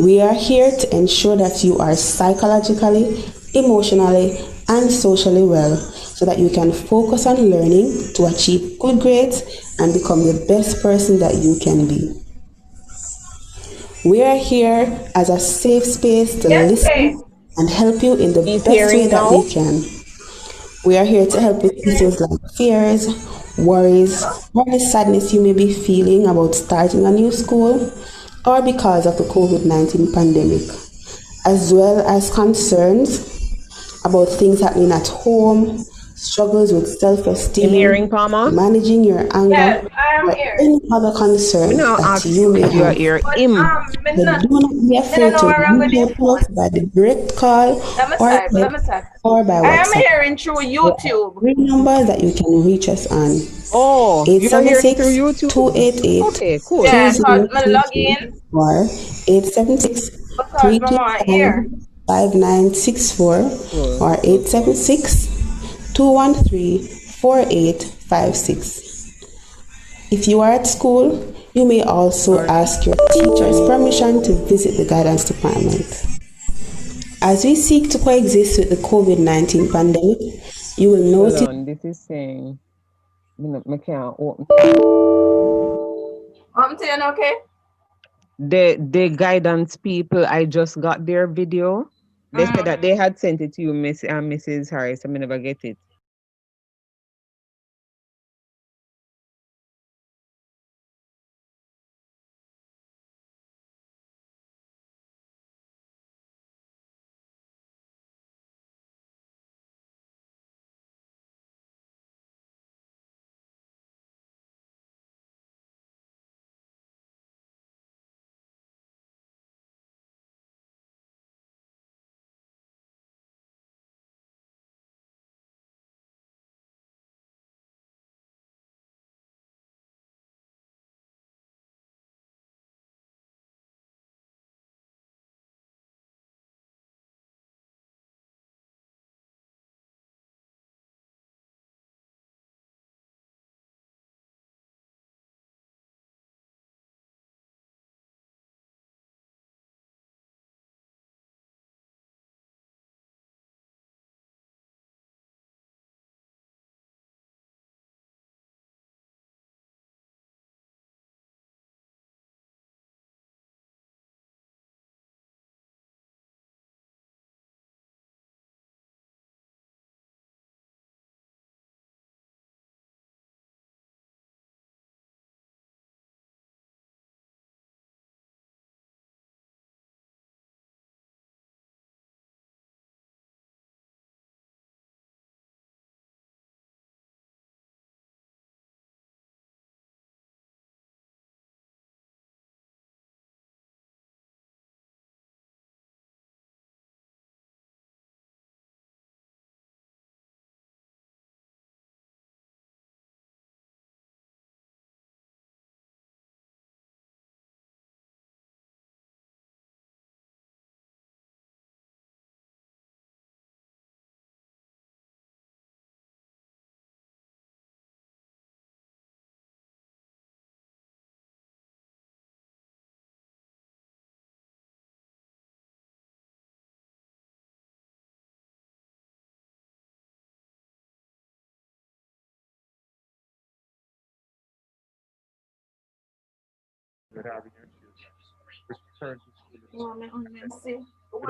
We are here to ensure that you are psychologically, emotionally, and socially well so that you can focus on learning to achieve good grades and become the best person that you can be. We are here as a safe space to Yes, listen please. and help you in the He's best way hearing that we now. can. We are here to help with issues like fears, worries, or the sadness you may be feeling about starting a new school or because of the COVID-19 pandemic, as well as concerns about things happening at home, struggles with self Him hearing, esteem, Palmer? managing your anger, Yes, I am or here. any other Me concerns now that ask you you may if you are have. hear But him. me So not do not be me not afraid know to what wrong with reach your out to phone. us by the direct call Let me or check. Let me text check. or by I am WhatsApp. hearing through There are YouTube. three numbers that you can reach us on: Oh, you're hearing through 876 YouTube? 288 Okay, cool. Yeah, cause me log 2022 in or 876 because my mom 325 here. 5964 Cool, or cool, cool. 876 213 4856. If you are at school, you may also Alright. ask your teacher's permission to visit the guidance department. As we seek to coexist with the COVID-19 pandemic, you will Hold notice on, this is saying me can't open. I'm saying okay. The guidance people, I just got their video. They said that they had sent it to you, Miss and Mrs. Harris. I never get it.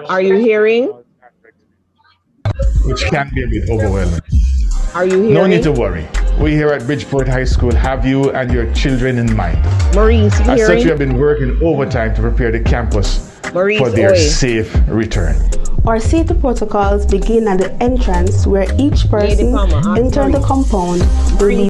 Are you hearing? which can be a bit overwhelming. Are you No need to hearing? worry. We here at Bridgeport High School have you and your children in mind. Maurice, you As such, we hearing? have been working overtime to prepare the campus for Maurice, their oi. safe return. our safety protocols begin at the entrance where each Lady person Palmer, ask entering the Maurice. compound will Maurice. be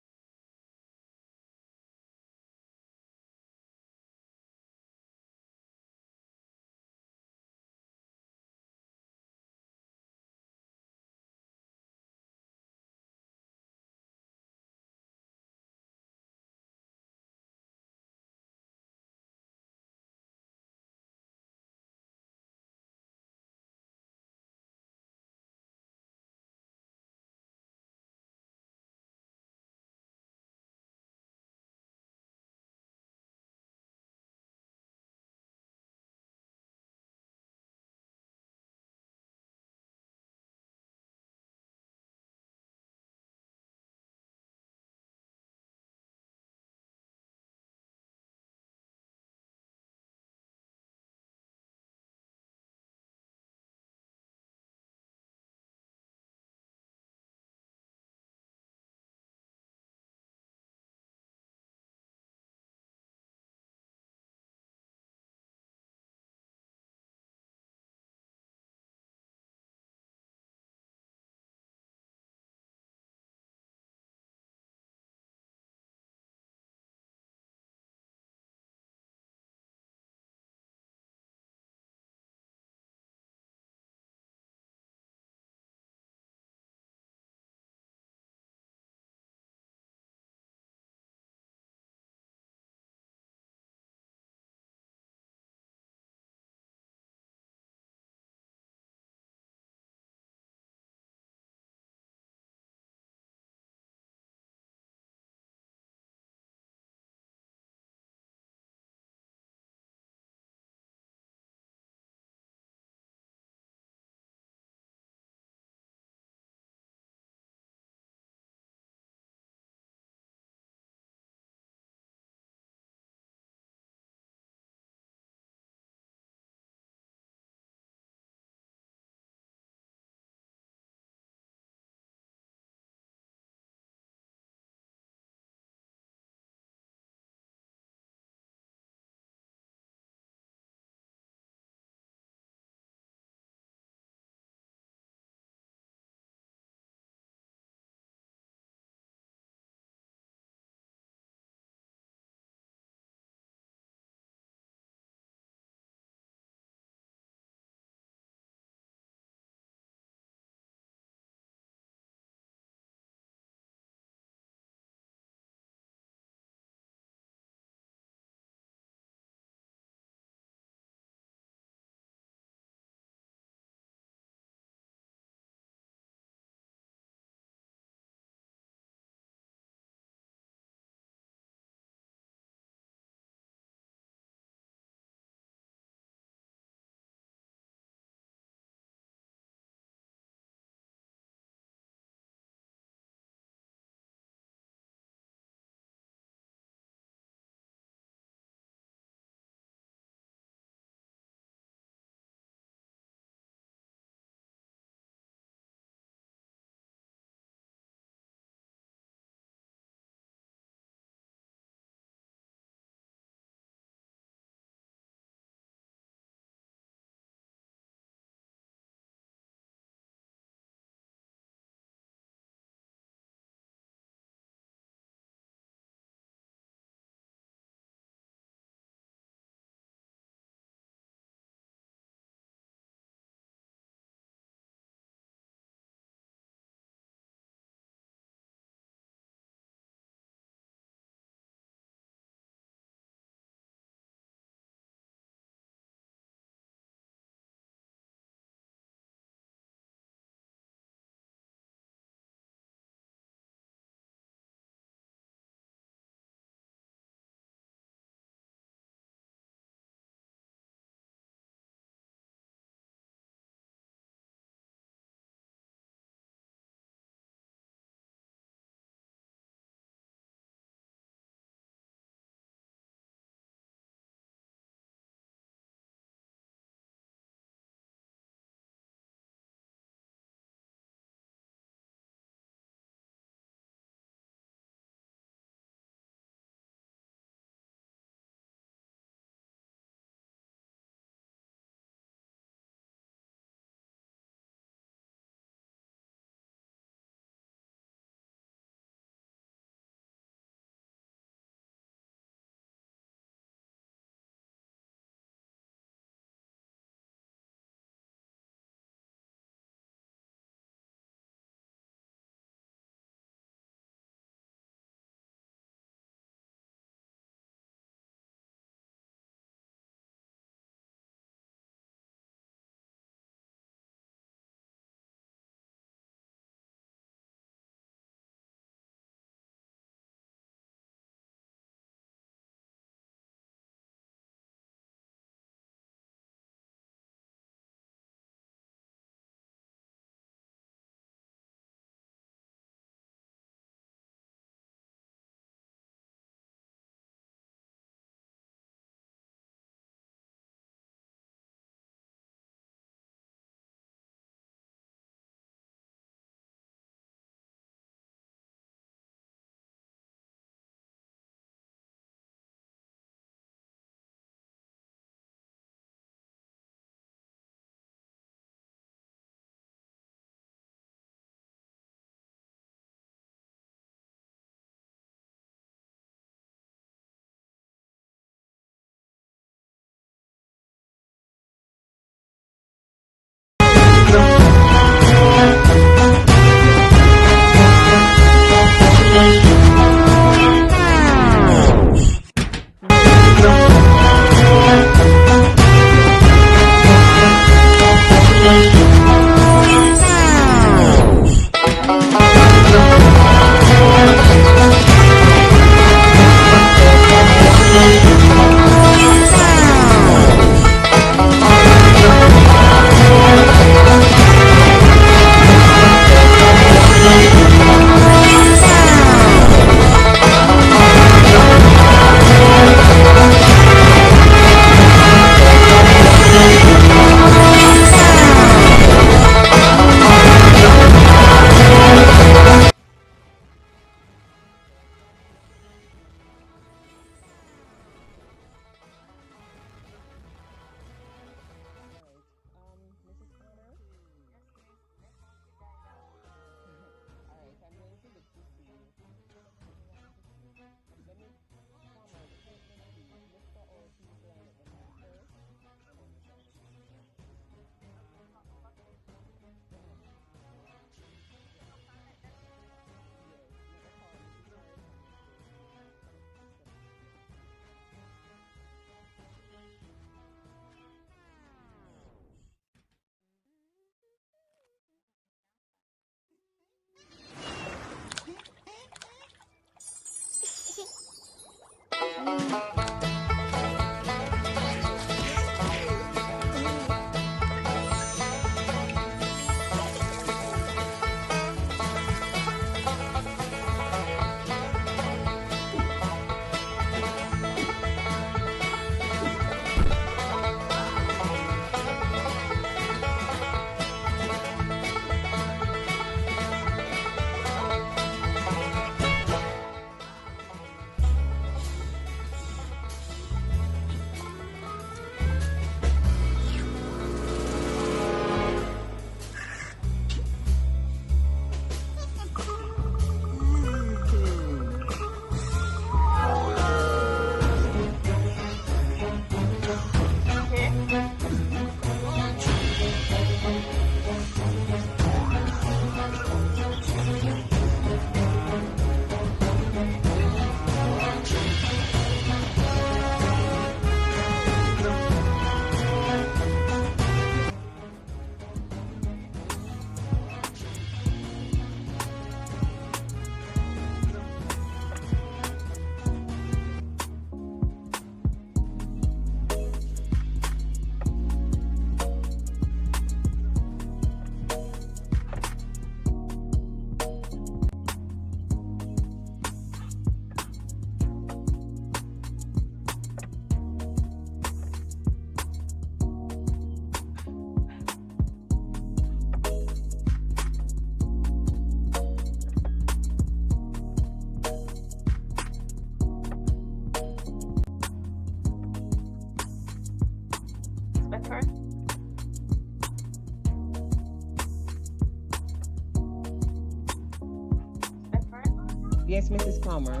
Yes, Mrs. Palmer.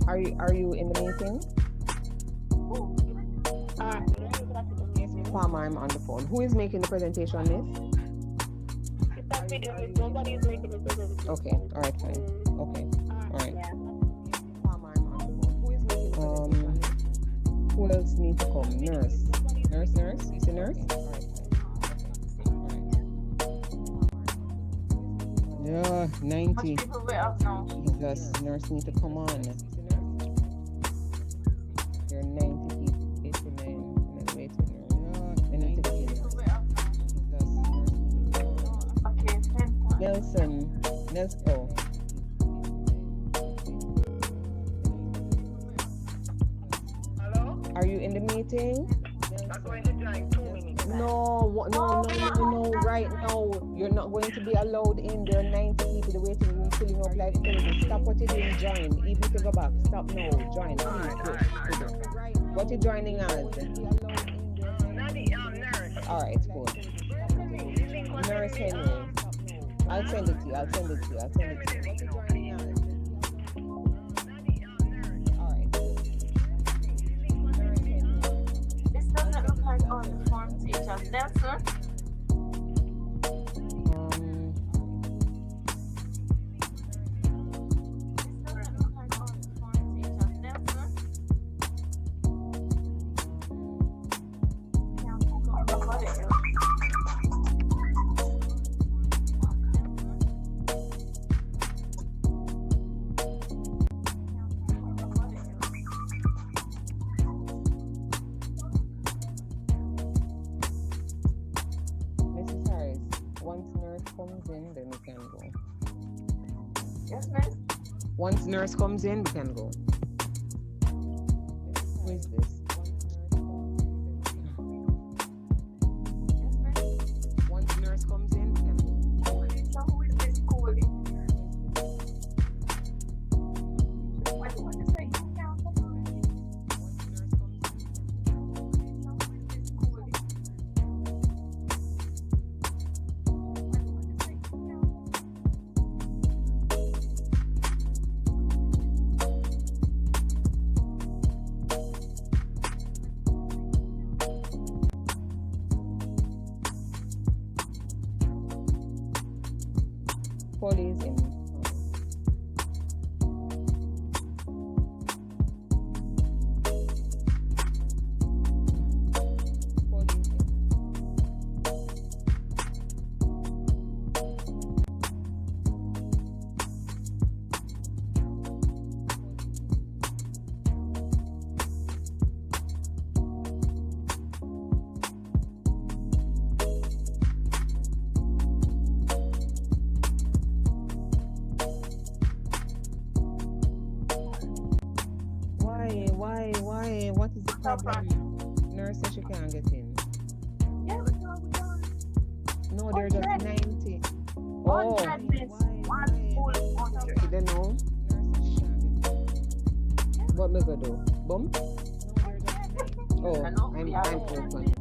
Are you in the meeting? Yes, Miss Palmer, I'm on the phone. Who is making the presentation, Miss? Nobody is making the presentation. Okay, all right, fine. Okay, all right. Yes, Miss Palmer, I'm on the phone. Who is making the presentation? Who else needs to come? Nurse. Nurse? You say nurse? All right, fine. Yeah, 90. People wait up now. Jesus, nurse need to come on. There are 90 people waiting in the waiting room. Yeah, they need to begin. Jesus, nurse need to come on. Okay, Nelson, oh. Hello? Are you in the meeting? I'm going to join 2 minutes. No, right now. You're not going to be allowed in. There are 90 people in the waiting room filling up like crazy. Stop what you're doing, join. Even if you go back, stop now, join. What you joining as? Nurse. Alright, cool. Nurse Henry. I'll send it to you. What you joining as? Alright. Nurse Henry. this doesn't look like all the form teachers. Nelson? Mrs. Harris, once nurse comes in, then we can go. Yes, miss? Once nurse comes in, we can go. Who is this? Yes, miss? Once nurse comes in, we can go. So who is this calling? What do you say? You can't come on. Once nurse comes in, we can go. So who is this calling? What do you say? You can't come on. Police in. Police in. what is the No problem? problem. Nurse says she can't get in. Yeah, we done. No, they're just 100. 90. Oh, 100 miss. One full 100. you don't know? What me go do? Boom? Oh, I know. I'm open.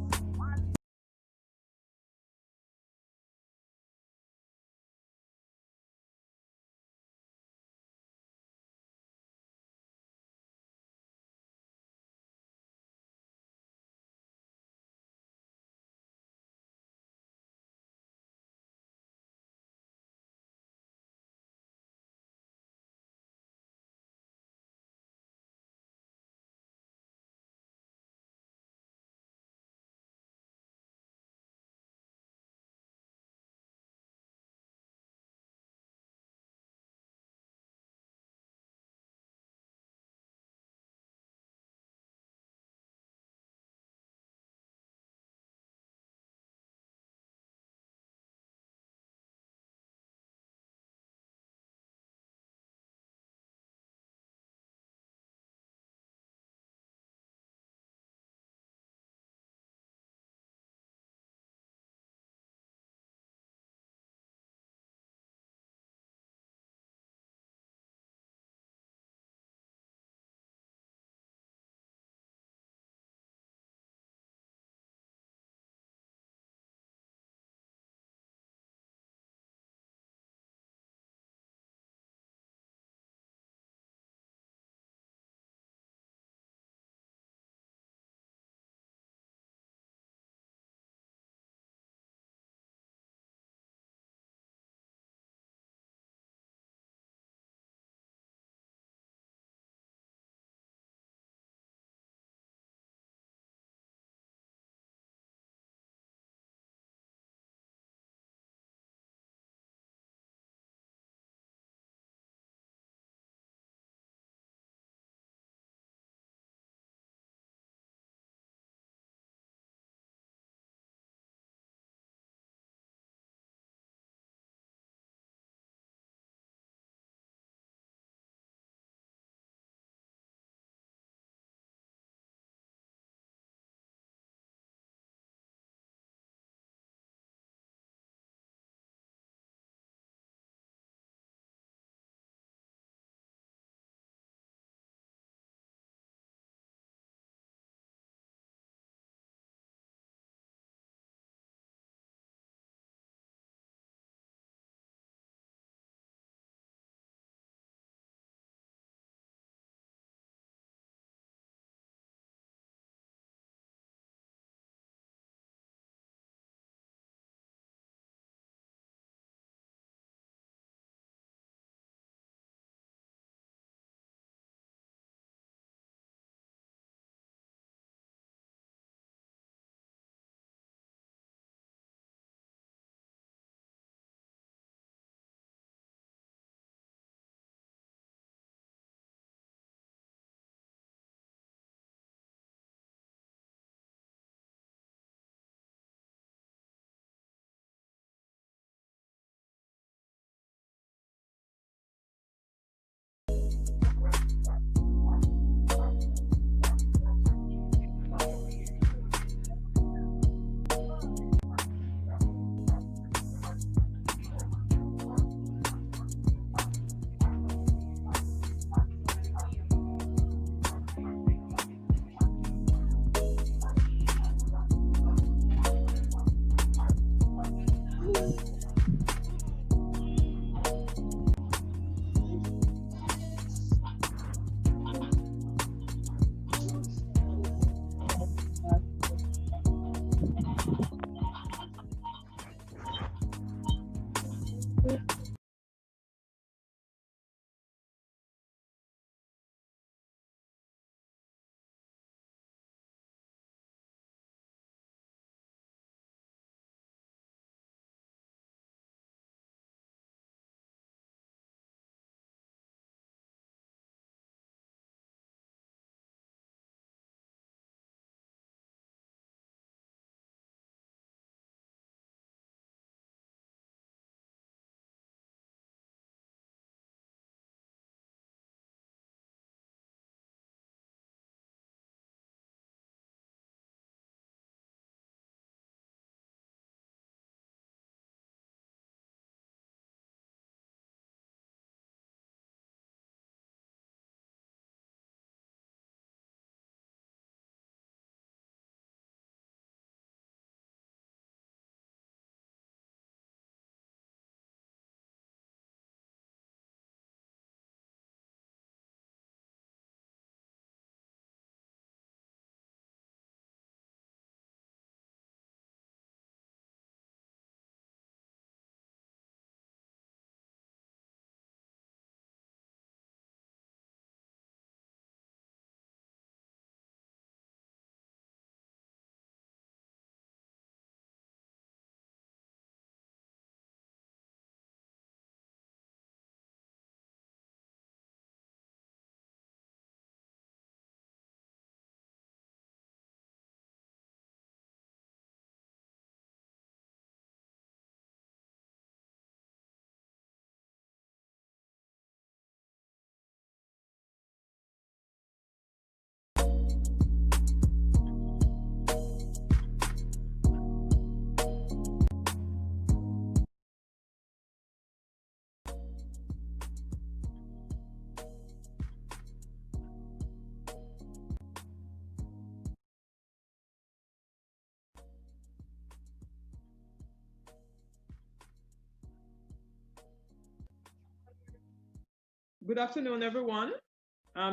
Good afternoon, everyone.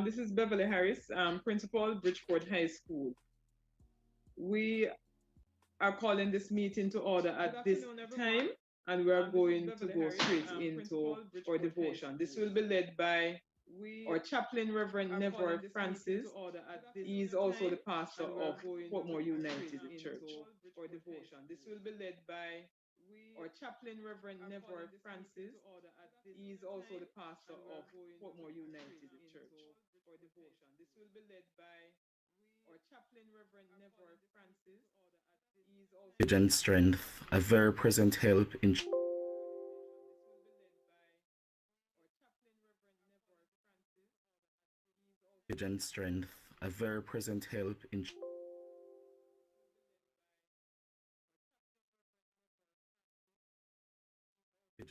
This is Beverly Harris, Principal, Bridgeport High School. We are calling this meeting to order at this time, and we are going to go straight into our devotion. This will be led by our chaplain, Reverend Neville Francis. He is also the pastor of Portmore United Church. Our devotion. This will be led by our chaplain, Reverend Neville Francis. He is also the pastor of Portmore United Church. Our devotion. This will be led by our chaplain, Reverend Neville Francis. He is also and strength, a very present help in and strength, a very present help in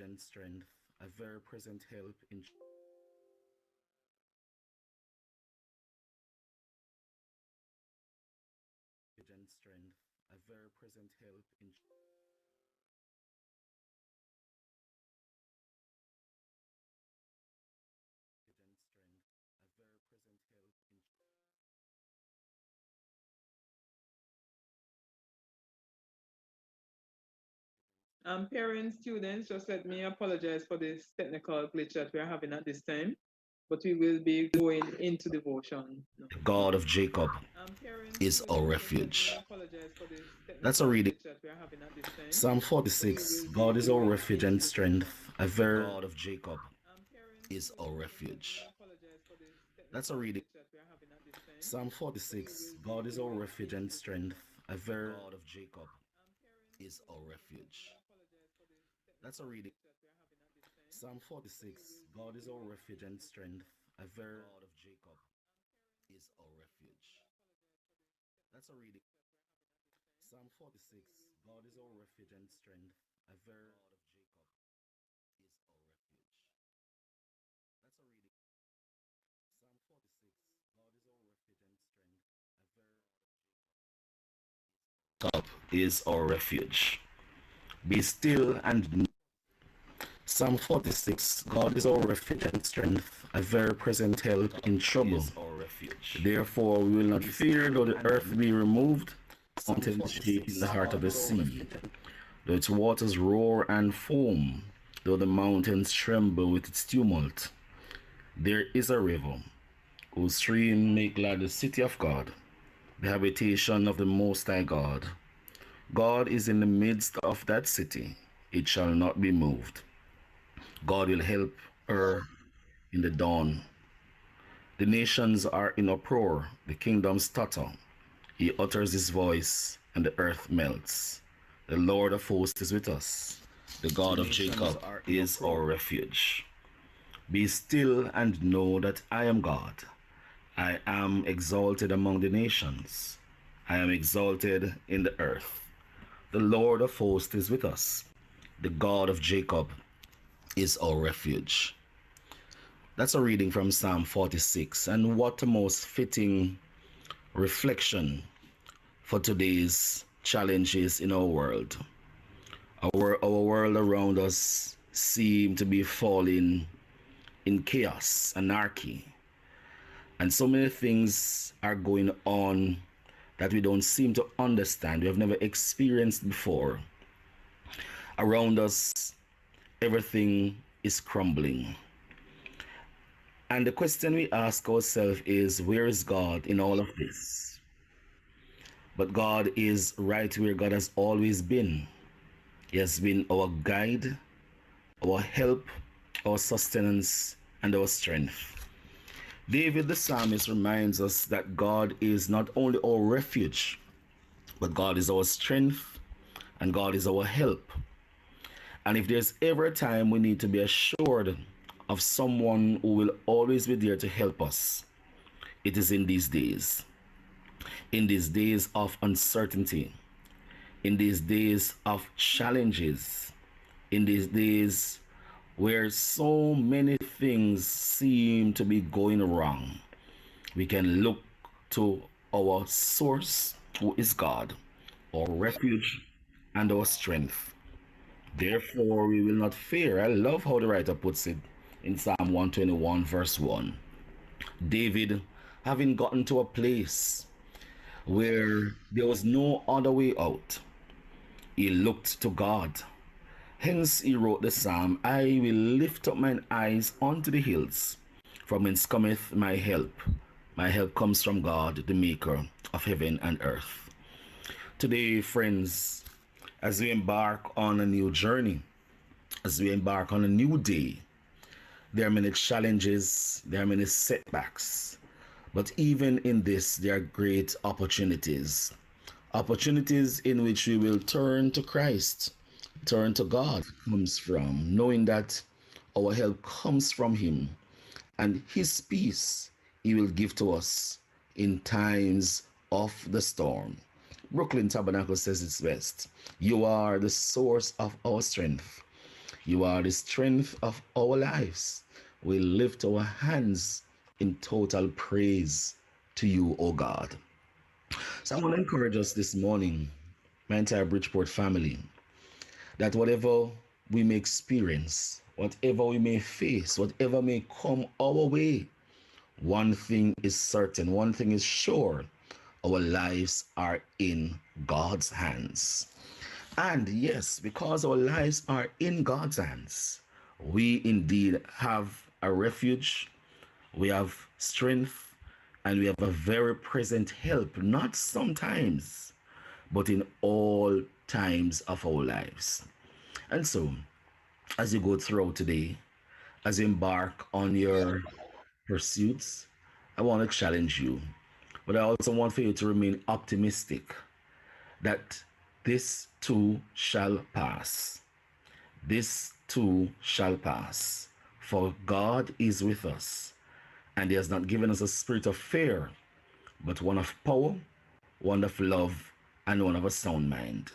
and strength, a very present help in and strength, a very present help in and strength, a very present help in Parents, students, just let me apologize for this technical glitch that we're having at this time, but we will be going into devotion. God of Jacob Parents, is our students, just let me refuge. apologize for this That's a technical reading. glitch that we're having at this time. Psalm 46, God is our refuge and strength, a very God of Jacob is our refuge. That's a reading. Psalm 46, God is our refuge and strength, a very God of Jacob is our refuge. That's a reading. Psalm 46, God is our refuge and strength, a very God of Jacob is our refuge. That's a reading. Psalm 46, God is our refuge and strength, a very God of Jacob is our refuge. That's a reading. Psalm 46, God is our refuge and strength, a very God is our refuge. Be still and Psalm 46, God is our refuge and strength, a very present help in trouble. Our refuge. Therefore we will not fear though the earth be removed, mountains shake in the heart of the sea, though its waters roar and foam, though the mountains tremble with its tumult. There is a river, whose stream make glad the city of God, the habitation of the Most High God. God is in the midst of that city, it shall not be moved. God will help her in the dawn. The nations are in uproar, the kingdoms totter. He utters his voice, and the earth melts. The Lord of hosts is with us. The God of Jacob is our refuge. Be still and know that I am God. I am exalted among the nations. I am exalted in the earth. The Lord of hosts is with us. The God of Jacob is our refuge. That's a reading from Psalm 46. And what a most fitting reflection for today's challenges in our world. Our world around us seems to be falling in chaos, anarchy. And so many things are going on that we don't seem to understand, we have never experienced before. Around us, everything is crumbling. And the question we ask ourselves is, where is God in all of this? But God is right where God has always been. He has been our guide, our help, our sustenance, and our strength. David the psalmist reminds us that God is not only our refuge, but God is our strength and God is our help. And if there's ever a time we need to be assured of someone who will always be there to help us, it is in these days. In these days of uncertainty, in these days of challenges, in these days where so many things seem to be going wrong, we can look to our source, who is God, our refuge and our strength. Therefore, we will not fear. I love how the writer puts it. in Psalm 121, verse 1. David, having gotten to a place where there was no other way out, he looked to God. Hence he wrote the psalm, I will lift up mine eyes unto the hills, from whence cometh my help. My help comes from God, the maker of heaven and earth. Today, friends, as we embark on a new journey, as we embark on a new day, there are many challenges, there are many setbacks, but even in this, there are great opportunities. Opportunities in which we will turn to Christ, turn to God, comes from, knowing that our help comes from Him and His peace He will give to us in times of the storm. Brooklyn Tabernacle says it's best. You are the source of our strength. You are the strength of our lives. We lift our hands in total praise to you, O God. So I want to encourage us this morning, my entire Bridgeport family, that whatever we may experience, whatever we may face, whatever may come our way, one thing is certain, one thing is sure, our lives are in God's hands. And yes, because our lives are in God's hands, we indeed have a refuge, we have strength, and we have a very present help, not sometimes, but in all times of our lives. And so, as you go throughout today, as you embark on your pursuits, I want to challenge you. But I also want for you to remain optimistic that this too shall pass. This too shall pass. For God is with us, and He has not given us a spirit of fear, but one of power, one of love, and one of a sound mind.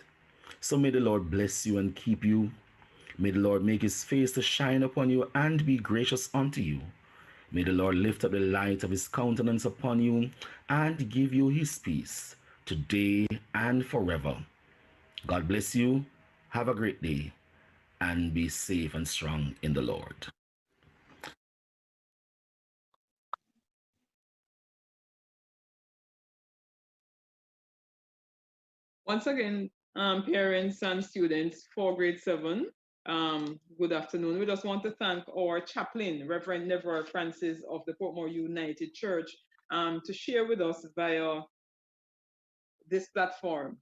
So may the Lord bless you and keep you. May the Lord make His face to shine upon you and be gracious unto you. May the Lord lift up the light of His countenance upon you and give you His peace today and forever. God bless you. Have a great day and be safe and strong in the Lord. Once again, parents and students for grade 7, good afternoon. We just want to thank our chaplain, Reverend Neville Francis of the Portmore United Church, to share with us via this platform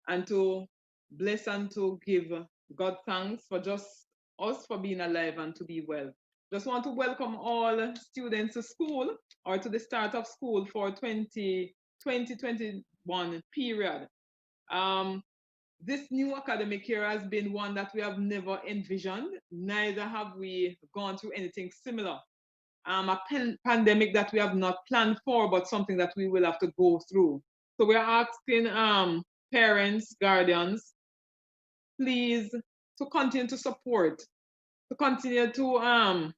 and to bless and to give God thanks for just us for being alive and to be well. Just want to welcome all students to school or to the start of school for 2021 period. This new academic year has been one that we have never envisioned, neither have we gone through anything similar. A pandemic that we have not planned for, but something that we will have to go through. So we're asking parents, guardians, please to continue to support, to continue to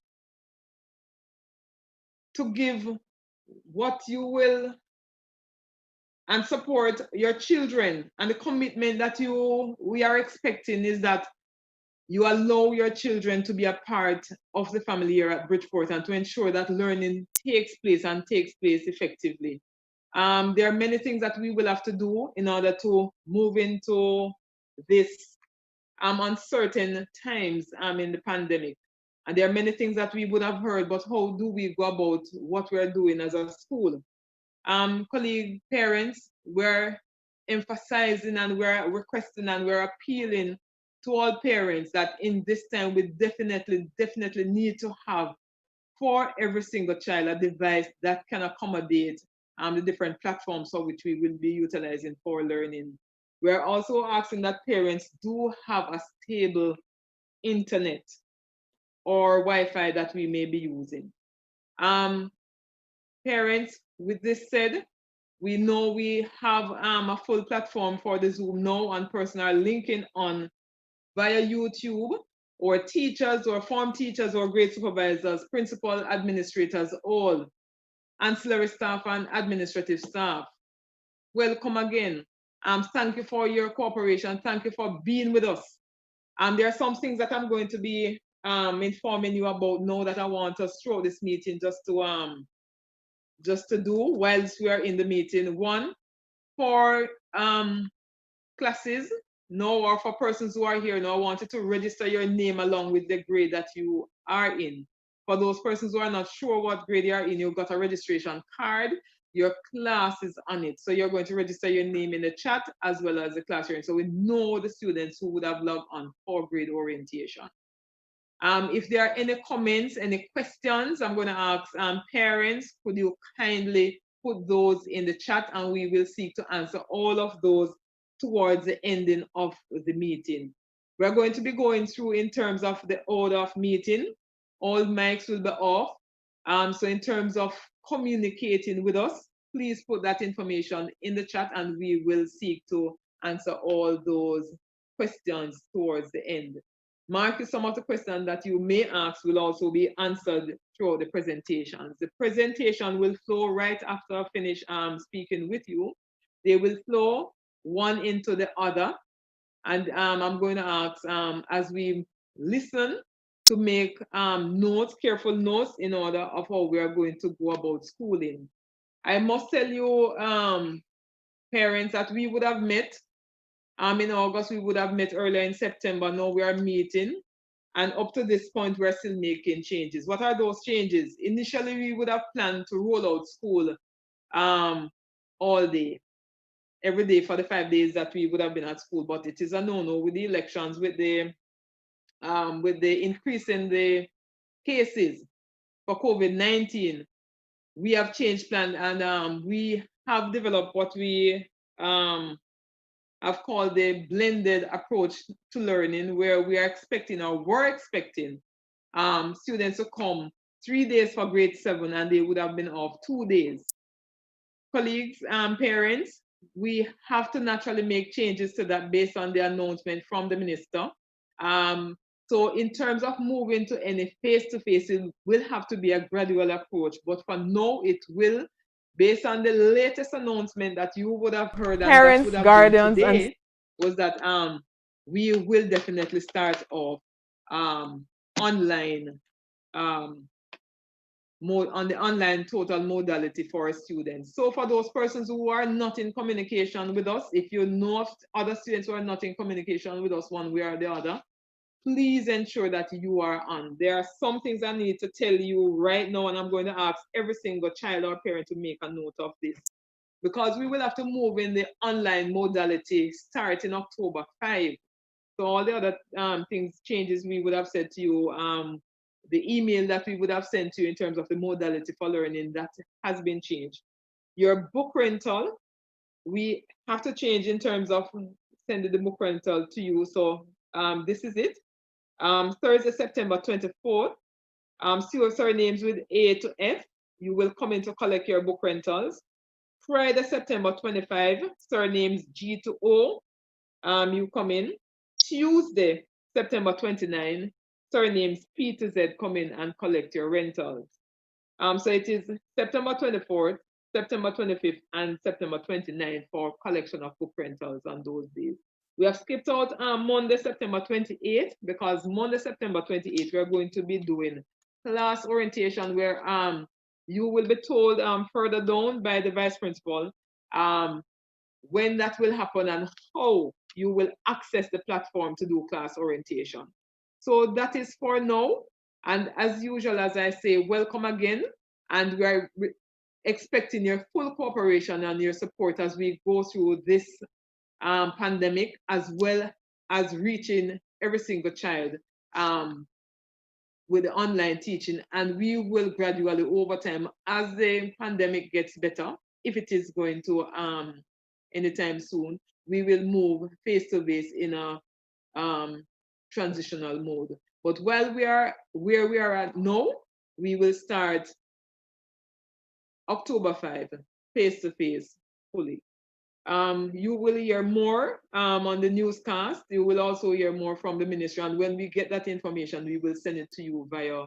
give what you will and support your children. And the commitment that we are expecting is that you allow your children to be a part of the family here at Bridgeport and to ensure that learning takes place and takes place effectively. There are many things that we will have to do in order to move into this uncertain times in the pandemic. And there are many things that we would have heard, but how do we go about what we're doing as a school? Colleague parents, we're emphasizing and we're requesting and we're appealing to all parents that in this time we definitely need to have for every single child a device that can accommodate the different platforms for which we will be utilizing for learning. We're also asking that parents do have a stable internet or Wi-Fi that we may be using. Parents, with this said, we know we have a full platform for the Zoom now, and person are linking on via YouTube, or teachers or form teachers or grade supervisors, principal administrators, all ancillary staff and administrative staff. Welcome again. Thank you for your cooperation. Thank you for being with us. There are some things that I'm going to be informing you about now that I want us throughout this meeting just to do whilst we are in the meeting. One, for classes now, or for persons who are here now, I want you to register your name along with the grade that you are in. For those persons who are not sure what grade you are in, you've got a registration card. Your class is on it. So you're going to register your name in the chat as well as the class you're in. So we know the students who would have logged on for grade orientation. If there are any comments, any questions, I'm going to ask parents, could you kindly put those in the chat, and we will seek to answer all of those towards the ending of the meeting. We're going to be going through in terms of the order of meeting. All mics will be off. So in terms of communicating with us, please put that information in the chat, and we will seek to answer all those questions towards the end. Mark, some of the questions that you may ask will also be answered throughout the presentations. The presentation will flow right after I finish speaking with you. They will flow one into the other. And I'm going to ask, as we listen, to make notes, careful notes, in order of how we are going to go about schooling. I must tell you, parents, that we would have met in August. We would have met earlier in September. Now we are meeting, and up to this point, we're still making changes. What are those changes? Initially, we would have planned to roll out school all day, every day for the 5 days that we would have been at school. But it is a no-no with the elections, with the increase in the cases for COVID-19. We have changed plan, and we have developed what we have called the blended approach to learning, where we are expecting, or were expecting, students to come 3 days for grade 7, and they would have been off 2 days. Colleagues and parents, we have to naturally make changes to that based on the announcement from the minister. So in terms of moving to any face-to-face, it will have to be a gradual approach, but for now it will, based on the latest announcement that you would have heard, and that would have been today, was that we will definitely start off online mode, on the online total modality for students. So for those persons who are not in communication with us, if you know of other students who are not in communication with us one way or the other, please ensure that you are on. There are some things I need to tell you right now, and I'm going to ask every single child or parent to make a note of this, because we will have to move in the online modality starting October 5. So all the other changes we would have said to you, the email that we would have sent to you in terms of the modality for learning, that has been changed. Your book rental, we have to change in terms of sending the book rental to you. So this is it. Thursday, September 24th, surnames with A to F, you will come in to collect your book rentals. Friday, September 25, surnames G to O, you come in. Tuesday, September 29, surnames P to Z, come in and collect your rentals. So it is September 24th, September 25th, and September 29th for collection of book rentals on those days. We have skipped out Monday, September 28th, because Monday, September 28th, we're going to be doing class orientation, where you will be told further down by the vice principal when that will happen and how you will access the platform to do class orientation. So that is for now. And as usual, as I say, welcome again. And we are expecting your full cooperation and your support as we go through this pandemic, as well as reaching every single child with the online teaching. And we will gradually, over time, as the pandemic gets better, if it is going to anytime soon, we will move face-to-face in a transitional mode. But while we are where we are at now, we will start October 5, face-to-face fully. You will hear more on the newscast. You will also hear more from the ministry. And when we get that information, we will send it to you via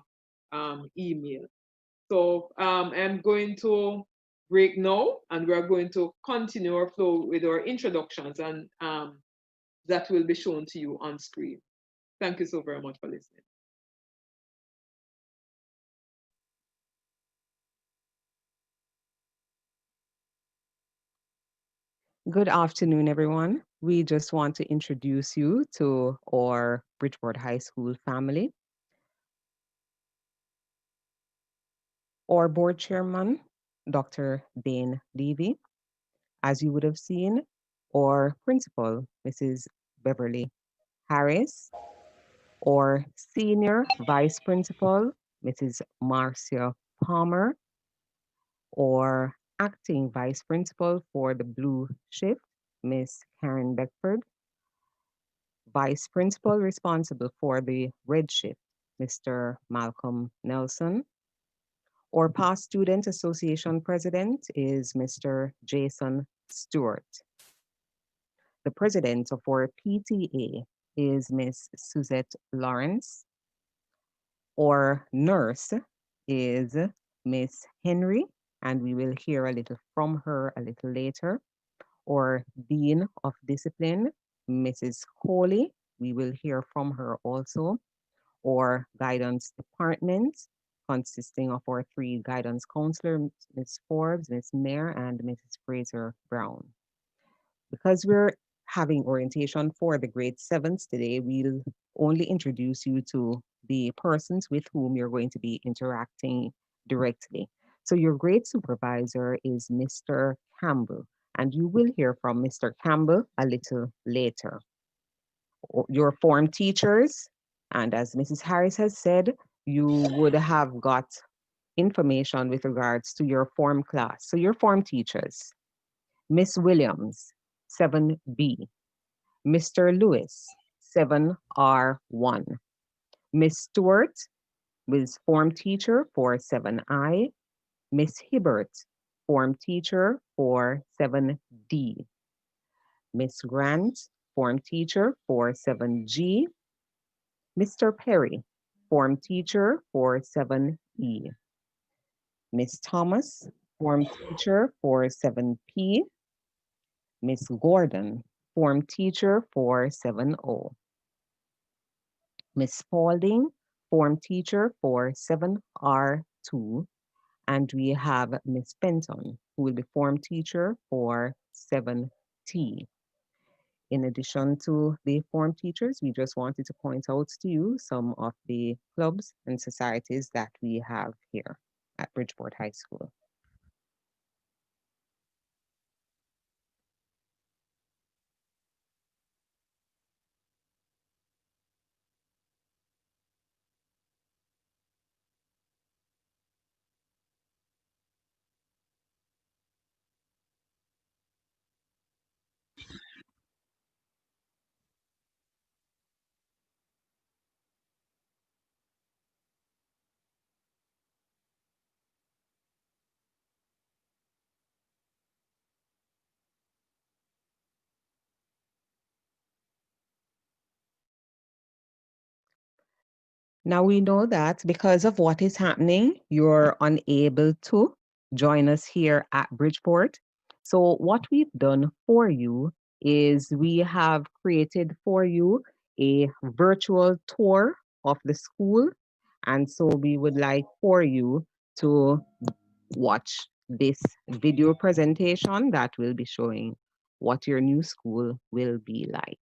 email. So I'm going to break now, and we're going to continue our flow with our introductions, and that will be shown to you on screen. Thank you so very much for listening. Good afternoon, everyone. We just want to introduce you to our Bridgeport High School family. Our board chairman, Dr. Dane Levy. As you would have seen, our principal, Mrs. Beverly Harris, or senior vice principal, Mrs. Marcia Palmer, or acting vice principal for the blue shift, Miss Karen Beckford, vice principal responsible for the red shift, Mr. Malcolm Nelson. Our past student association president is Mr. Jason Stewart. The president of our PTA is Miss Suzette Lawrence. Our nurse is Miss Henry, and we will hear a little from her a little later. Our Dean of Discipline, Mrs. Coley, we will hear from her also. Our guidance department, consisting of our 3 guidance counselors, Ms. Forbes, Ms. Mayer, and Mrs. Fraser Brown. Because we're having orientation for the grade 7s today, we'll only introduce you to the persons with whom you're going to be interacting directly. So your grade supervisor is Mr. Campbell, and you will hear from Mr. Campbell a little later. Your form teachers, and as Mrs. Harris has said, you would have got information with regards to your form class. So your form teachers, Miss Williams, 7B, Mr. Lewis, 7R1, Miss Stewart, with form teacher for 7I, Miss Hibbert, form teacher for 7D, Miss Grant, form teacher for 7G, Mr. Perry, form teacher for 7E, Miss Thomas, form teacher for 7P, Miss Gordon, form teacher for 7O, Miss Spalding, form teacher for 7R2, and we have Miss Benton, who will be form teacher for 7T. In addition to the form teachers, we just wanted to point out to you some of the clubs and societies that we have here at Bridgeport High School. Now we know that because of what is happening, you're unable to join us here at Bridgeport. So what we've done for you is we have created for you a virtual tour of the school. And so we would like for you to watch this video presentation that will be showing what your new school will be like.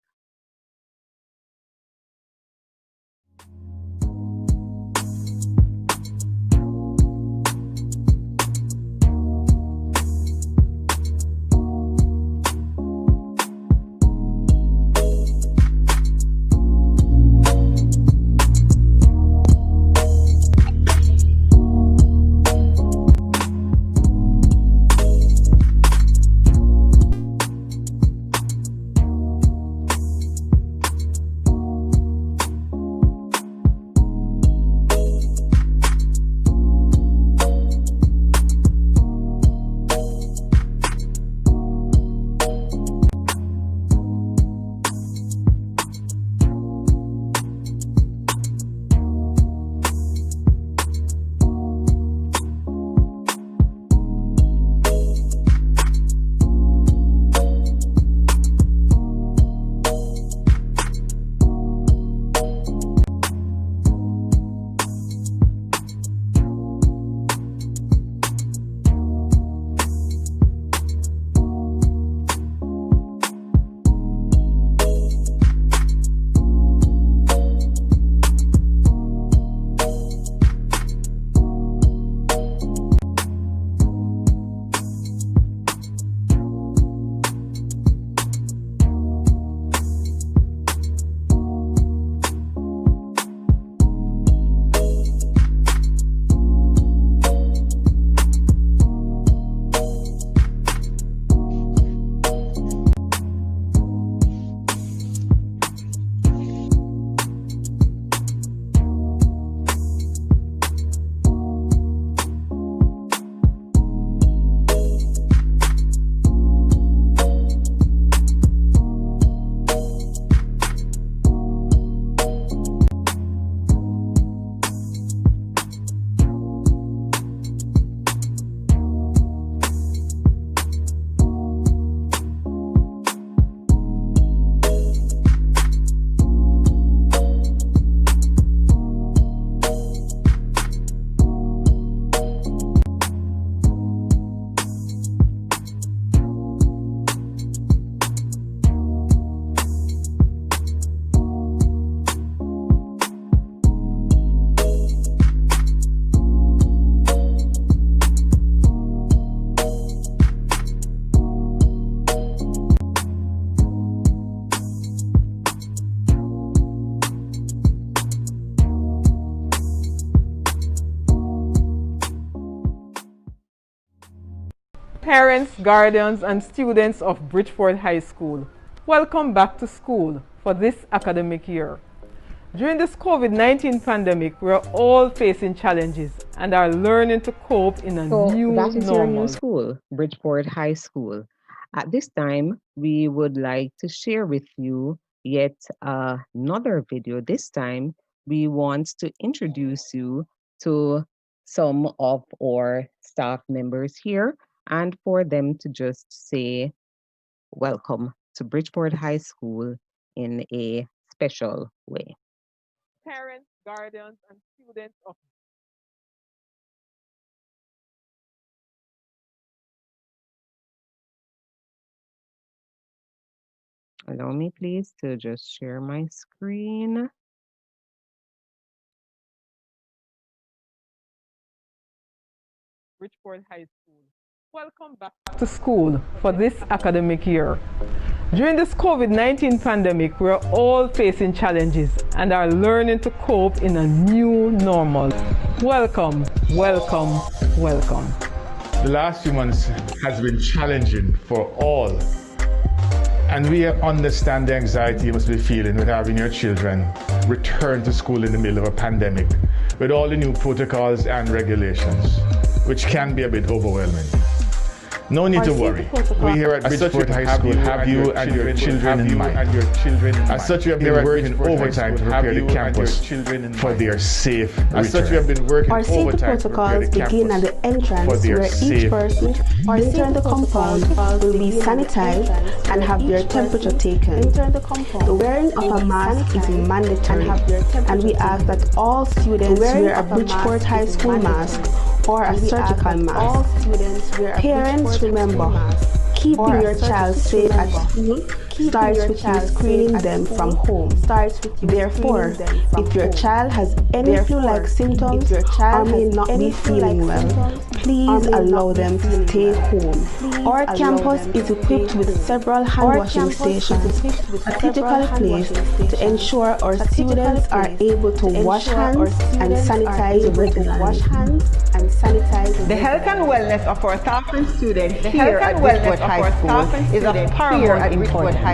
Parents, guardians, and students of Bridgeport High School, welcome back to school for this academic year. During this COVID-19 pandemic, we're all facing challenges and are learning to cope in a new that is normal. your new school, Bridgeport High School. At this time, we would like to share with you yet another video. This time, we want to introduce you to some of our staff members here and for them to just say welcome to Bridgeport High School in a special way. Parents, guardians, and students of Allow me, please, to just share my screen. Bridgeport High School, welcome back to school for this academic year. During this COVID-19 pandemic, we're all facing challenges and are learning to cope in a new normal. Welcome, welcome, welcome. The last few months has been challenging for all. And we understand the anxiety you must be feeling with having your children return to school in the middle of a pandemic with all the new protocols and regulations, which can be a bit overwhelming. No need to worry. We here at Bridgeport High School have you and your children in mind. As such, we have been working overtime to prepare the campus for their safe return. As such, we have been working Our safety protocols begin at the entrance where each person entering the compound will be sanitized and have their temperature taken. The wearing of a mask is mandatory, and we ask that all students wear a Bridgeport High School mask or a surgical mask. Parents, remember, keeping your child safe at school starts with you screening them from home. Therefore, if your child has any flu-like symptoms or may not be feeling well, please allow them to stay home. Our campus is equipped with several hand washing stations, a critical place to ensure our students are able to wash hands and sanitize regularly. The health and wellness of our staff and students here at Bridgeport High School is of paramount importance.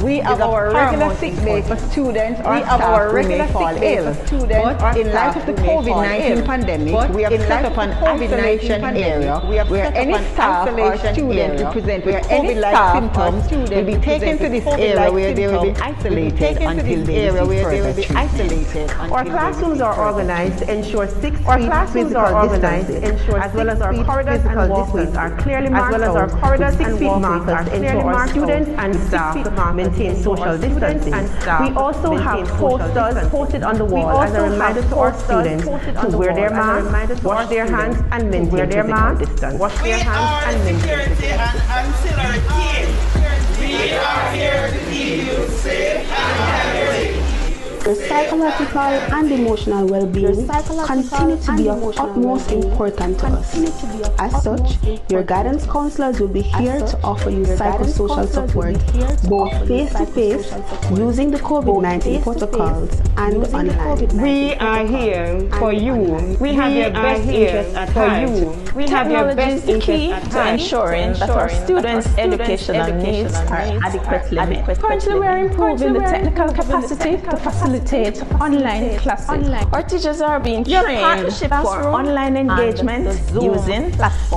We have our regular sick day for students or staff who may fall ill. But in light of the COVID-19 pandemic, we have set up an isolation area where any staff or student who present with COVID-like symptoms will be taken to this area where they will be isolated until they receive further treatment. Our classrooms are organized to ensure 6 feet physical distancing, as well as our corridors and walkways are clearly marked out with 6 feet markers to ensure our students and staff maintain social distancing. We also have posters posted on the wall as a reminder to our students to wear their masks, wash their hands, and maintain physical distance. We are security and ancillary team. We are here to keep you safe and healthy. Your psychological and emotional well-being continue to be of utmost importance to us. As such, your guidance counselors will be here to offer you psychosocial support, both face-to-face, using the COVID-19 protocols, and online. We are here for you. We have your best interest at heart. We have your best interest at to ensuring that our students' educational needs are adequately met. Currently, we are improving the technical capacity to facilitate online classes. Our teachers are being trained for online engagement using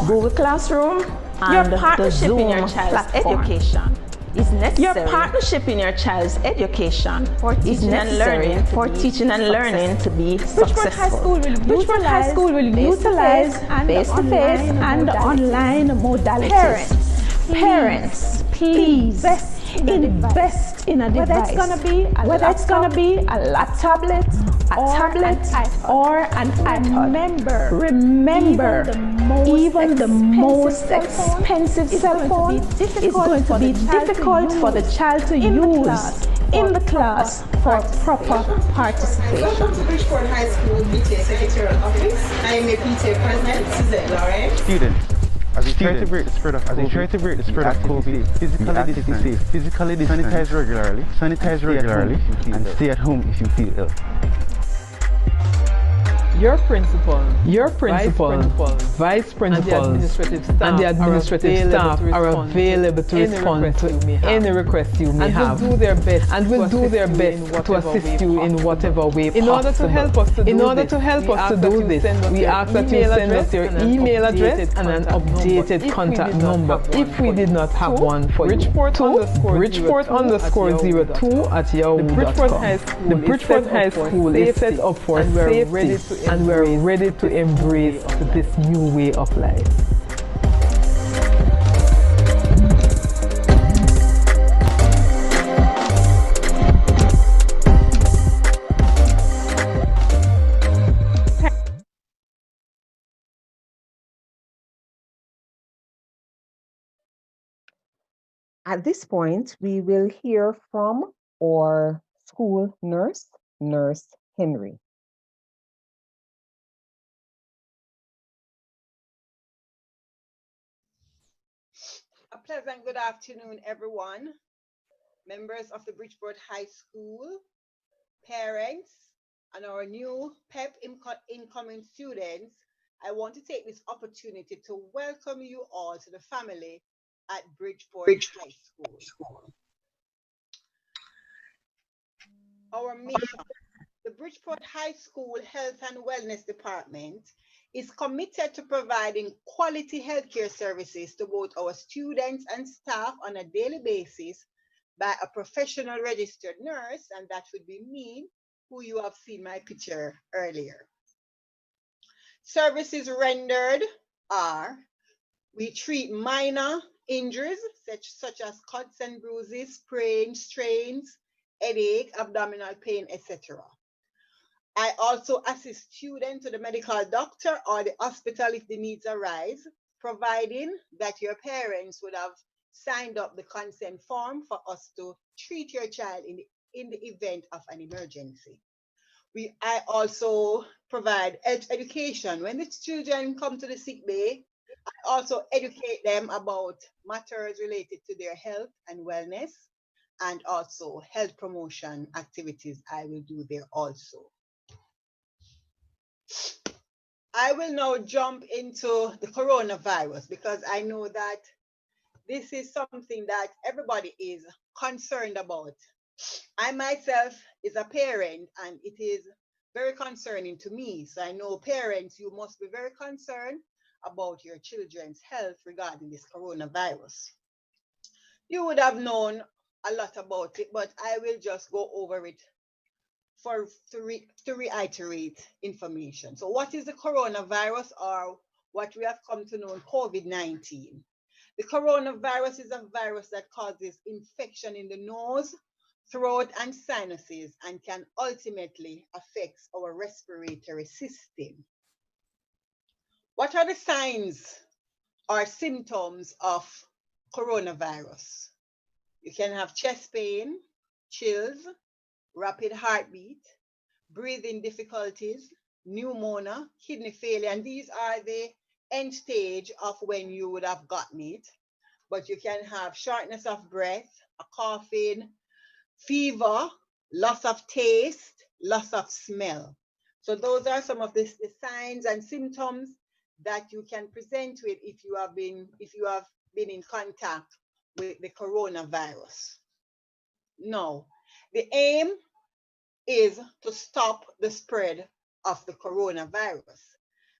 Google Classroom and the Zoom in your child's education is necessary. Your partnership in your child's education is necessary for teaching and learning to be successful. Bridgeport High School will utilize face-to-face and online modalities. Parents, please invest in a device, whether it's going to be a laptop, or an iPod. Remember, even the most expensive cell phone is going to be difficult for the child to use in the class for proper participation. Welcome to Bridgeport High School PTA Secretarial Office. I am your PTA President, Suzette Lauren. Student. As we try to break the spread of COVID, physically distance, sanitize regularly, and stay at home if you feel ill. your principal, vice principal, and the administrative staff are available to respond to any request you may have, and will do their best to assist you in whatever way possible. In order to help us to do this, we ask that you send us your email address and an updated contact number if we did not have one for you. Bridgeport_02@yahoo.com. The Bridgeport High School is set up for safety, and we're ready to embrace this new way of life. At this point, we will hear from our school nurse, Nurse Henry. A pleasant good afternoon, everyone. Members of the Bridgeport High School, parents, and our new PEP incoming students. I want to take this opportunity to welcome you all to the family at Bridgeport High School. Our mission, the Bridgeport High School Health and Wellness Department is committed to providing quality healthcare services to both our students and staff on a daily basis by a professional registered nurse, and that would be me, who you have seen my picture earlier. Services rendered are: we treat minor injuries such as cuts and bruises, sprains, strains, headache, abdominal pain, etc. I also assist students to the medical doctor or the hospital if the needs arise, providing that your parents would have signed up the consent form for us to treat your child in the event of an emergency. I also provide education. When the children come to the sick bay, I also educate them about matters related to their health and wellness, and also health promotion activities I will do there also. I will now jump into the coronavirus because I know that this is something that everybody is concerned about. I myself is a parent, and it is very concerning to me. So I know parents, you must be very concerned about your children's health regarding this coronavirus. You would have known a lot about it, but I will just go over it to reiterate information. So what is the coronavirus, or what we have come to know COVID-19? The coronavirus is a virus that causes infection in the nose, throat, and sinuses, and can ultimately affect our respiratory system. What are the signs or symptoms of coronavirus? You can have chest pain, chills, rapid heartbeat, breathing difficulties, pneumonia, kidney failure, and these are the end stage of when you would have gotten it. But you can have shortness of breath, a coughing, fever, loss of taste, loss of smell. So those are some of the signs and symptoms that you can present with if you have been in contact with the coronavirus. Now, the aim is to stop the spread of the coronavirus.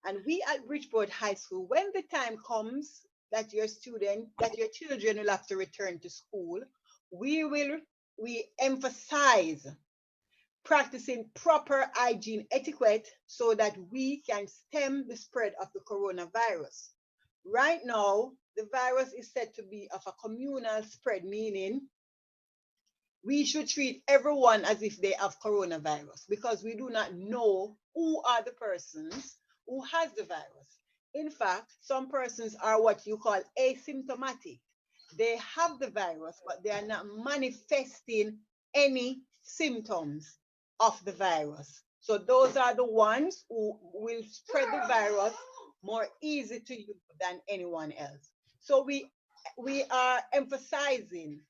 And we at Bridgeport High School, when the time comes that your children will have to return to school, we emphasize practicing proper hygiene etiquette so that we can stem the spread of the coronavirus. Right now, the virus is said to be of a communal spread, meaning we should treat everyone as if they have coronavirus because we do not know who are the persons who has the virus. In fact, some persons are what you call asymptomatic. They have the virus, but they are not manifesting any symptoms of the virus. So those are the ones who will spread the virus more easy to you than anyone else. So we are emphasizing,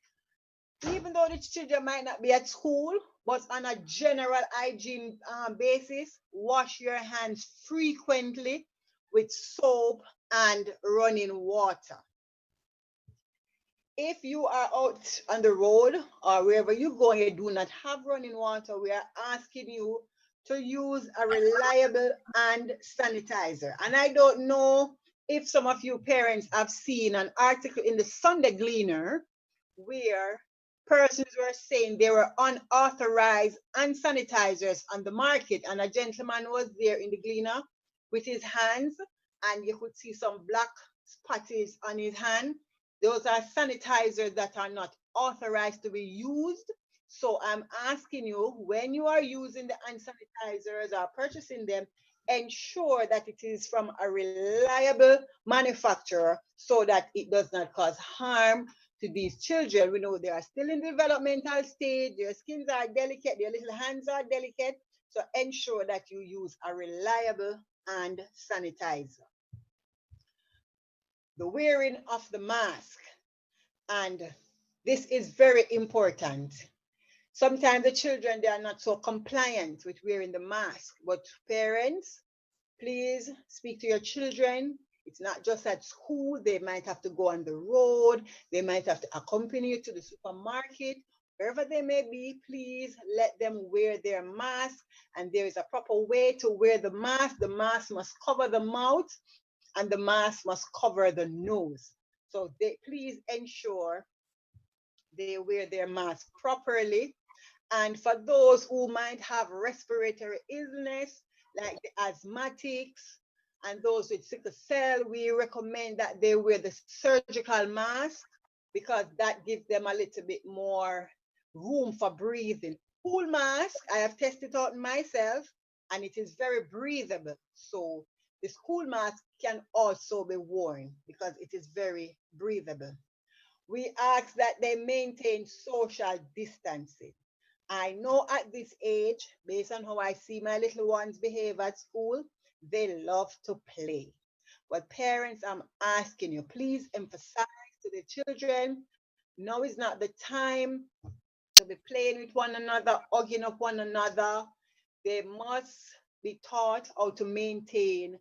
even though the children might not be at school, But on a general hygiene basis, wash your hands frequently with soap and running water. If you are out on the road or wherever you go and you do not have running water, we are asking you to use a reliable hand sanitizer. And I don't know if some of you parents have seen an article in the Sunday Gleaner where persons were saying there were unauthorized hand sanitizers on the market, and a gentleman was there in the Gleaner with his hands, and you could see some black spotties on his hand. Those are sanitizers that are not authorized to be used. So I'm asking you, when you are using the hand sanitizers or purchasing them, ensure that it is from a reliable manufacturer so that it does not cause harm to these children. We know they are still in the developmental stage, their skins are delicate, their little hands are delicate. So ensure that you use a reliable hand sanitizer. The wearing of the mask, and this is very important. Sometimes the children, they are not so compliant with wearing the mask, but parents, please speak to your children. It's not just at school. They might have to go on the road. They might have to accompany you to the supermarket. Wherever they may be, please let them wear their mask. And there is a proper way to wear the mask. The mask must cover the mouth and the mask must cover the nose. So please ensure they wear their mask properly. And for those who might have respiratory illness, like the asthmatics and those with sickle cell, we recommend that they wear the surgical mask because that gives them a little bit more room for breathing. Cool mask, I have tested out myself, and it is very breathable. So the school mask can also be worn because it is very breathable. We ask that they maintain social distancing. I know at this age, based on how I see my little ones behave at school, they love to play. But parents, I'm asking you, please emphasize to the children, now is not the time to be playing with one another, hugging up one another. They must be taught how to maintain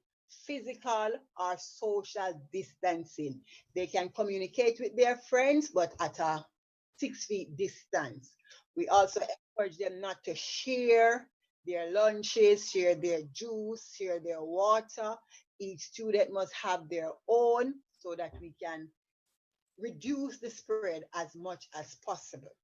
physical or social distancing. They can communicate with their friends, but at a 6 feet distance. We also encourage them not to share their lunches, share their juice, share their water. Each student must have their own so that we can reduce the spread as much as possible.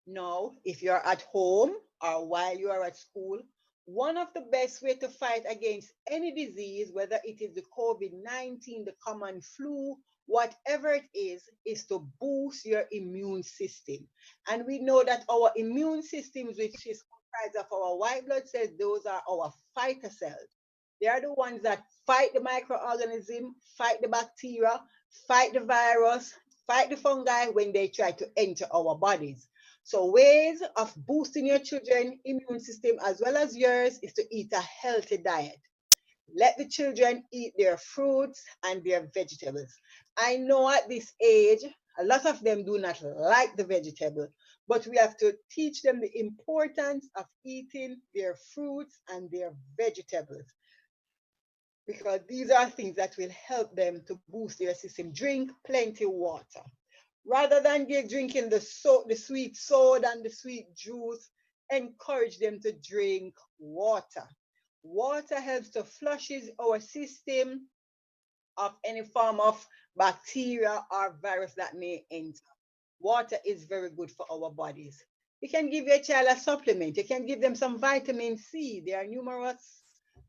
Now, if you're at home or while you are at school, one of the best way to fight against any disease, whether it is the COVID-19, the common flu, whatever it is to boost your immune system. And we know that our immune systems, which is comprised of our white blood cells, those are our fighter cells. They are the ones that fight the microorganism, fight the bacteria, fight the virus, fight the fungi when they try to enter our bodies. So ways of boosting your children's immune system as well as yours is to eat a healthy diet. Let the children eat their fruits and their vegetables. I know at this age, a lot of them do not like the vegetable, but we have to teach them the importance of eating their fruits and their vegetables because these are things that will help them to boost their system. Drink plenty of water. Rather than drinking the sweet soda and the sweet juice, encourage them to drink water. Water helps to flush our system of any form of bacteria or virus that may enter. Water is very good for our bodies. You can give your child a supplement. You can give them some vitamin C. There are numerous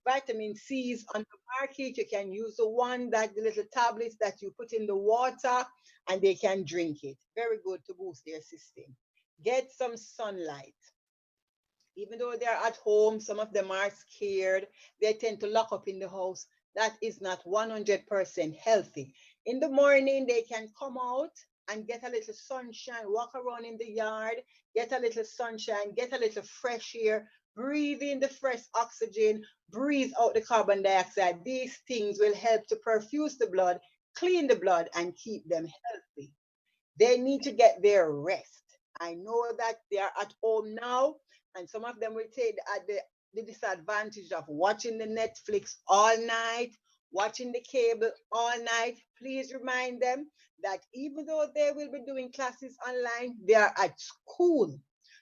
vitamin C's on the market. You can use the little tablets that you put in the water and they can drink it. Very good to boost their system. Get some sunlight. Even though they're at home, some of them are scared. They tend to lock up in the house. That is not 100% healthy. In the morning, they can come out and get a little sunshine, walk around in the yard, get a little sunshine, get a little fresh air, breathe in the fresh oxygen, breathe out the carbon dioxide. These things will help to perfuse the blood, clean the blood, and keep them healthy. They need to get their rest. I know that they are at home now, and some of them will take the disadvantage of watching the Netflix all night, watching the cable all night. Please remind them that even though they will be doing classes online, they are at school.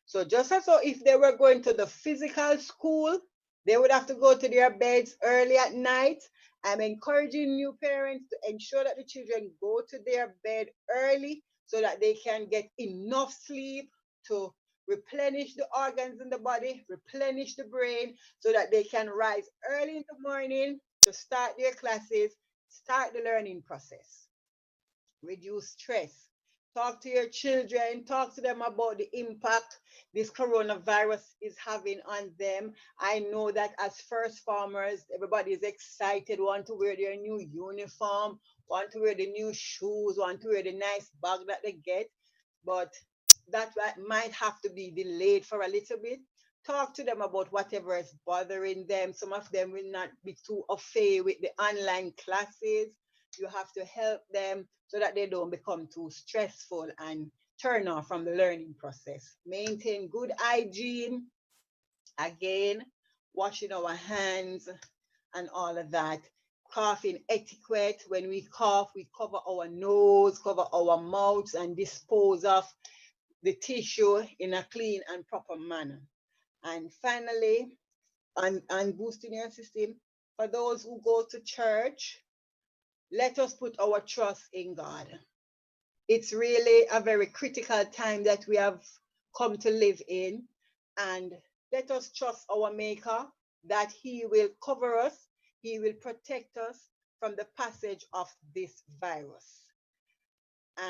So just as so if they were going to the physical school, they would have to go to their beds early at night. I'm encouraging new parents to ensure that the children go to their bed early so that they can get enough sleep to replenish the organs in the body, replenish the brain, so that they can rise early in the morning to start their classes, start the learning process, reduce stress. Talk to your children, talk to them about the impact this coronavirus is having on them. I know that as first farmers, everybody is excited, want to wear their new uniform, want to wear the new shoes, want to wear the nice bag that they get, but that might have to be delayed for a little bit. Talk to them about whatever is bothering them. Some of them will not be too afraid with the online classes. You have to help them so that they don't become too stressful and turn off from the learning process. Maintain good hygiene. Again, washing our hands and all of that. Coughing etiquette. When we cough, we cover our nose, cover our mouths, and dispose of the tissue in a clean and proper manner. And finally, on boosting your system, for those who go to church, let us put our trust in God. It's really a very critical time that we have come to live in. And let us trust our Maker that He will cover us, He will protect us from the passage of this virus.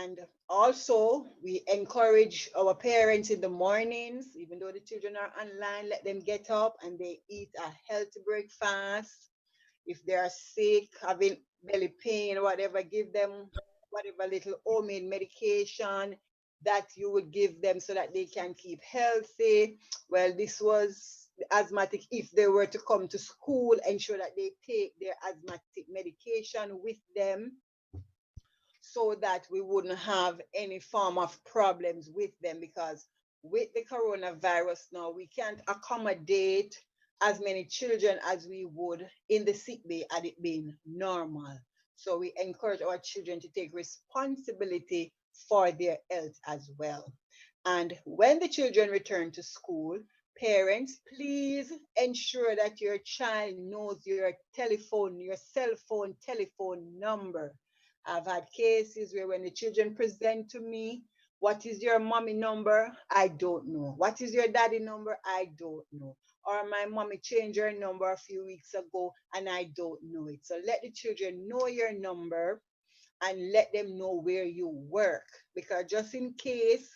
And also, we encourage our parents in the mornings, even though the children are online, let them get up and they eat a healthy breakfast. If they are sick, having belly pain or whatever, give them whatever little homemade medication that you would give them so that they can keep healthy. Well, this was the asthmatic. If they were to come to school, ensure that they take their asthmatic medication with them so that we wouldn't have any form of problems with them, because with the coronavirus now, we can't accommodate as many children as we would in the sick bay had it been normal. So we encourage our children to take responsibility for their health as well. And when the children return to school, parents, please ensure that your child knows your telephone, your cell phone telephone number. I've had cases where when the children present to me, what is your mommy number? I don't know. What is your daddy number? I don't know. Or my mommy changed her number a few weeks ago and I don't know it. So let the children know your number and let them know where you work. Because just in case,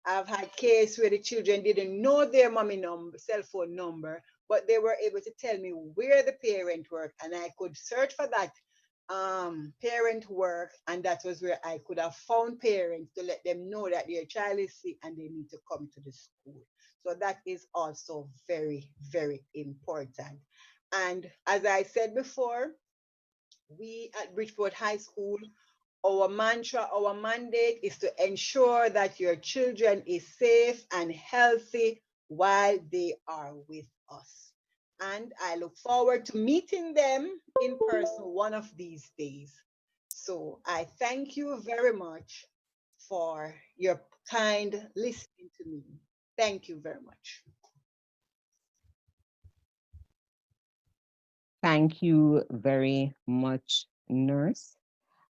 I've had cases where the children didn't know their mommy number, cell phone number, but they were able to tell me where the parent worked, and I could search for that parent work, and that was where I could have found parents to let them know that their child is sick and they need to come to the school. So that is also very, very important. And as I said before, we at Bridgeport High School, our mantra, our mandate is to ensure that your children is safe and healthy while they are with us. And I look forward to meeting them in person one of these days. So I thank you very much for your kind listening to me. Thank you very much. Thank you very much, nurse.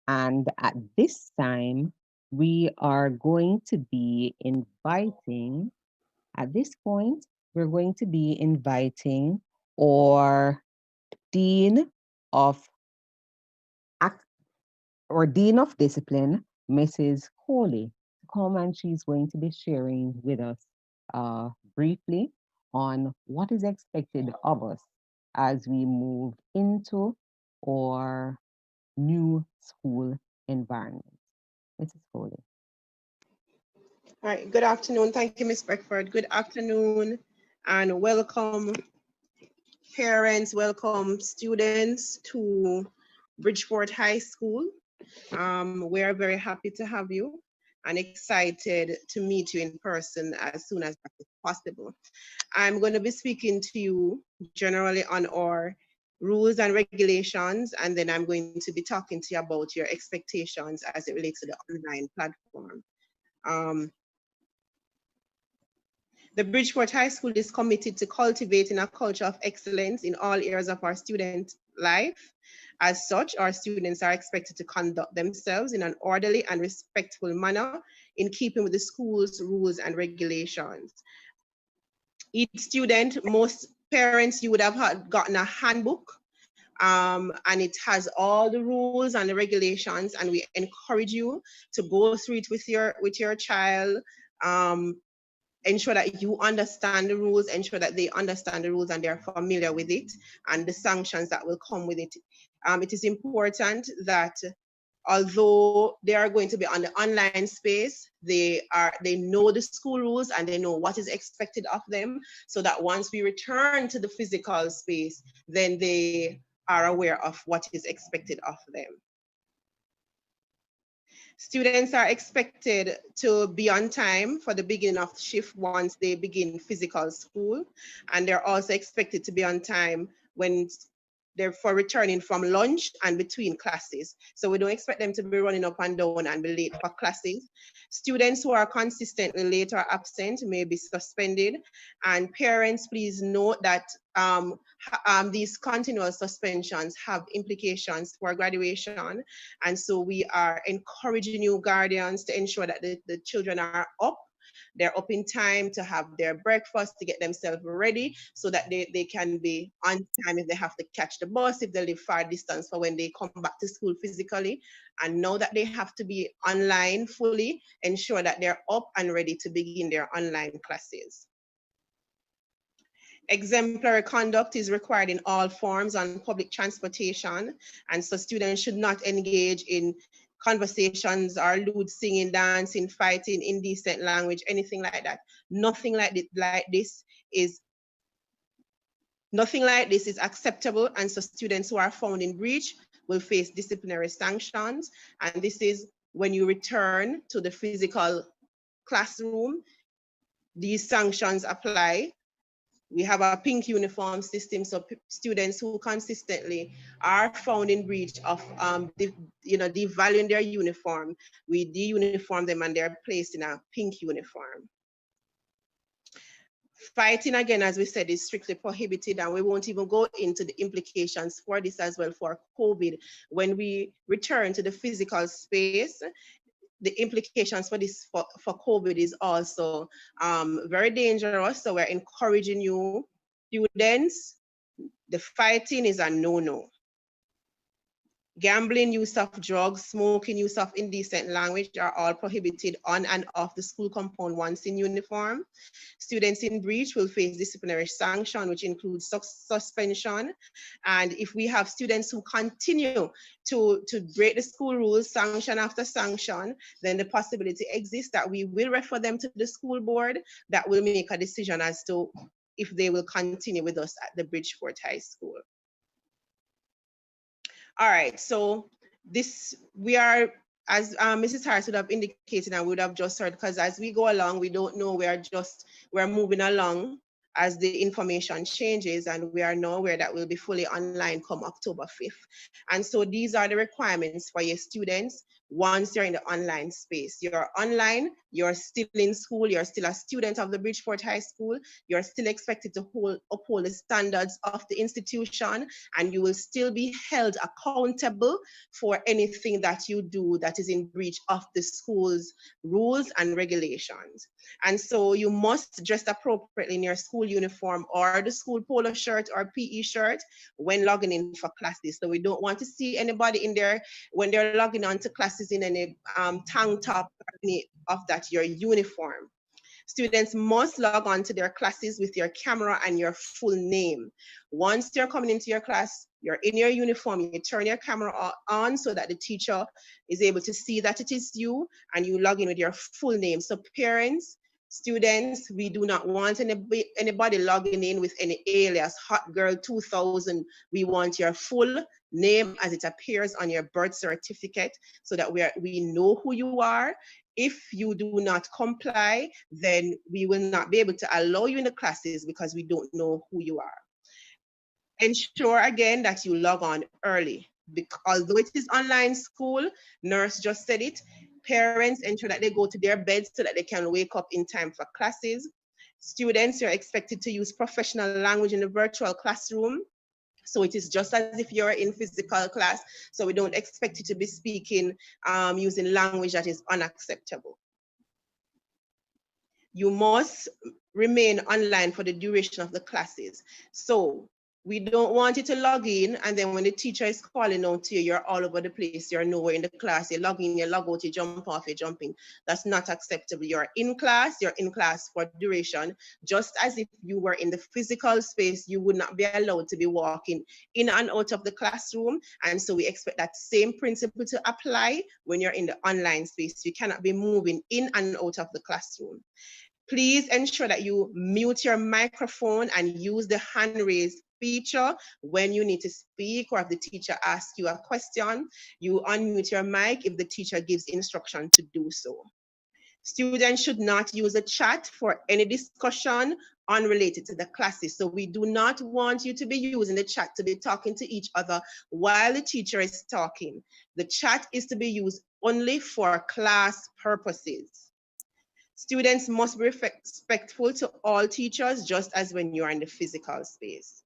And at this time, we are going to be inviting, at this point, we're going to be inviting our Dean of Dean of Discipline, Mrs. Coley, to come, and she's going to be sharing with us briefly on what is expected of us as we move into our new school environment. Mrs. Coley. All right, good afternoon. Thank you, Ms. Beckford. Good afternoon and welcome parents, welcome students to Bridgeport High School. We are very happy to have you. and excited to meet you in person as soon as possible. I'm going to be speaking to you generally on our rules and regulations, and then I'm going to be talking to you about your expectations as it relates to the online platform. The Bridgeport High School is committed to cultivating a culture of excellence in all areas of our student life. As such, our students are expected to conduct themselves in an orderly and respectful manner in keeping with the school's rules and regulations. Each student, most parents, you would have gotten a handbook, and it has all the rules and the regulations, and we encourage you to go through it with your child. Ensure that you understand the rules, ensure that they understand the rules and they're familiar with it and the sanctions that will come with it. It is important that although they are going to be on the online space, they know the school rules and they know what is expected of them, so that once we return to the physical space, then they are aware of what is expected of them. Students are expected to be on time for the beginning of the shift once they begin physical school, and they're also expected to be on time when they're for returning from lunch and between classes. So we don't expect them to be running up and down and be late for classes. Students who are consistently late or absent may be suspended, and parents, please note that these continual suspensions have implications for graduation. And so we are encouraging you guardians to ensure that the children are up. They're up in time to have their breakfast, to get themselves ready so that they can be on time if they have to catch the bus, if they live far distance for when they come back to school physically. And know that they have to be online fully, ensure that they're up and ready to begin their online classes. Exemplary conduct is required in all forms on public transportation, and so students should not engage in conversations or lewd singing, dancing, fighting, indecent language, anything like that. Nothing like this is acceptable, and so students who are found in breach will face disciplinary sanctions. And this is when you return to the physical classroom, these sanctions apply. We have a pink uniform system, so students who consistently are found in breach of devaluing their uniform, we de-uniform them and they're placed in a pink uniform. Fighting, again, as we said, is strictly prohibited, and we won't even go into the implications for this as well for COVID. When we return to the physical space, the implications for this for COVID is also very dangerous. So we're encouraging you, students, the fighting is a no-no. Gambling, use of drugs, smoking, use of indecent language are all prohibited on and off the school compound once in uniform. Students in breach will face disciplinary sanction, which includes suspension. And if we have students who continue to break the school rules, sanction after sanction, then the possibility exists that we will refer them to the school board that will make a decision as to if they will continue with us at the Bridgeport High School. All right, so we are, as Mrs. Harris would have indicated and we would have just heard, because as we go along, we don't know, we're moving along as the information changes, and we are now aware that we'll be fully online come October 5th. And so these are the requirements for your students once you're in the online space. You're online, you're still in school, you're still a student of the Bridgeport High School, you're still expected to uphold the standards of the institution, and you will still be held accountable for anything that you do that is in breach of the school's rules and regulations. And so you must dress appropriately in your school uniform or the school polo shirt or PE shirt when logging in for classes. So we don't want to see anybody in there when they're logging on to classes in any tank top or any of that, your uniform. Students must log on to their classes with your camera and your full name. Once you're coming into your class, you're in your uniform, you turn your camera on so that the teacher is able to see that it is you, and you log in with your full name. So parents, students, we do not want anybody logging in with any alias, Hot Girl 2000. We want your full name as it appears on your birth certificate so that we know who you are. If you do not comply, then we will not be able to allow you in the classes because we don't know who you are. Ensure again that you log on early. Although it is online school, nurse just said it, parents ensure that they go to their beds so that they can wake up in time for classes. Students are expected to use professional language in the virtual classroom. So it is just as if you're in physical class. So we don't expect you to be speaking using language that is unacceptable. You must remain online for the duration of the classes. So we don't want you to log in and then when the teacher is calling out to you, you're all over the place, you're nowhere in the class, you log in, you log out, you jump off, you jump in. That's not acceptable. You're in class for duration, just as if you were in the physical space, you would not be allowed to be walking in and out of the classroom. And so we expect that same principle to apply when you're in the online space. You cannot be moving in and out of the classroom. Please ensure that you mute your microphone and use the hand raise feature when you need to speak or if the teacher asks you a question. You unmute your mic if the teacher gives instruction to do so. Students should not use a chat for any discussion unrelated to the classes. So we do not want you to be using the chat to be talking to each other while the teacher is talking. The chat is to be used only for class purposes. Students must be respectful to all teachers, just as when you are in the physical space.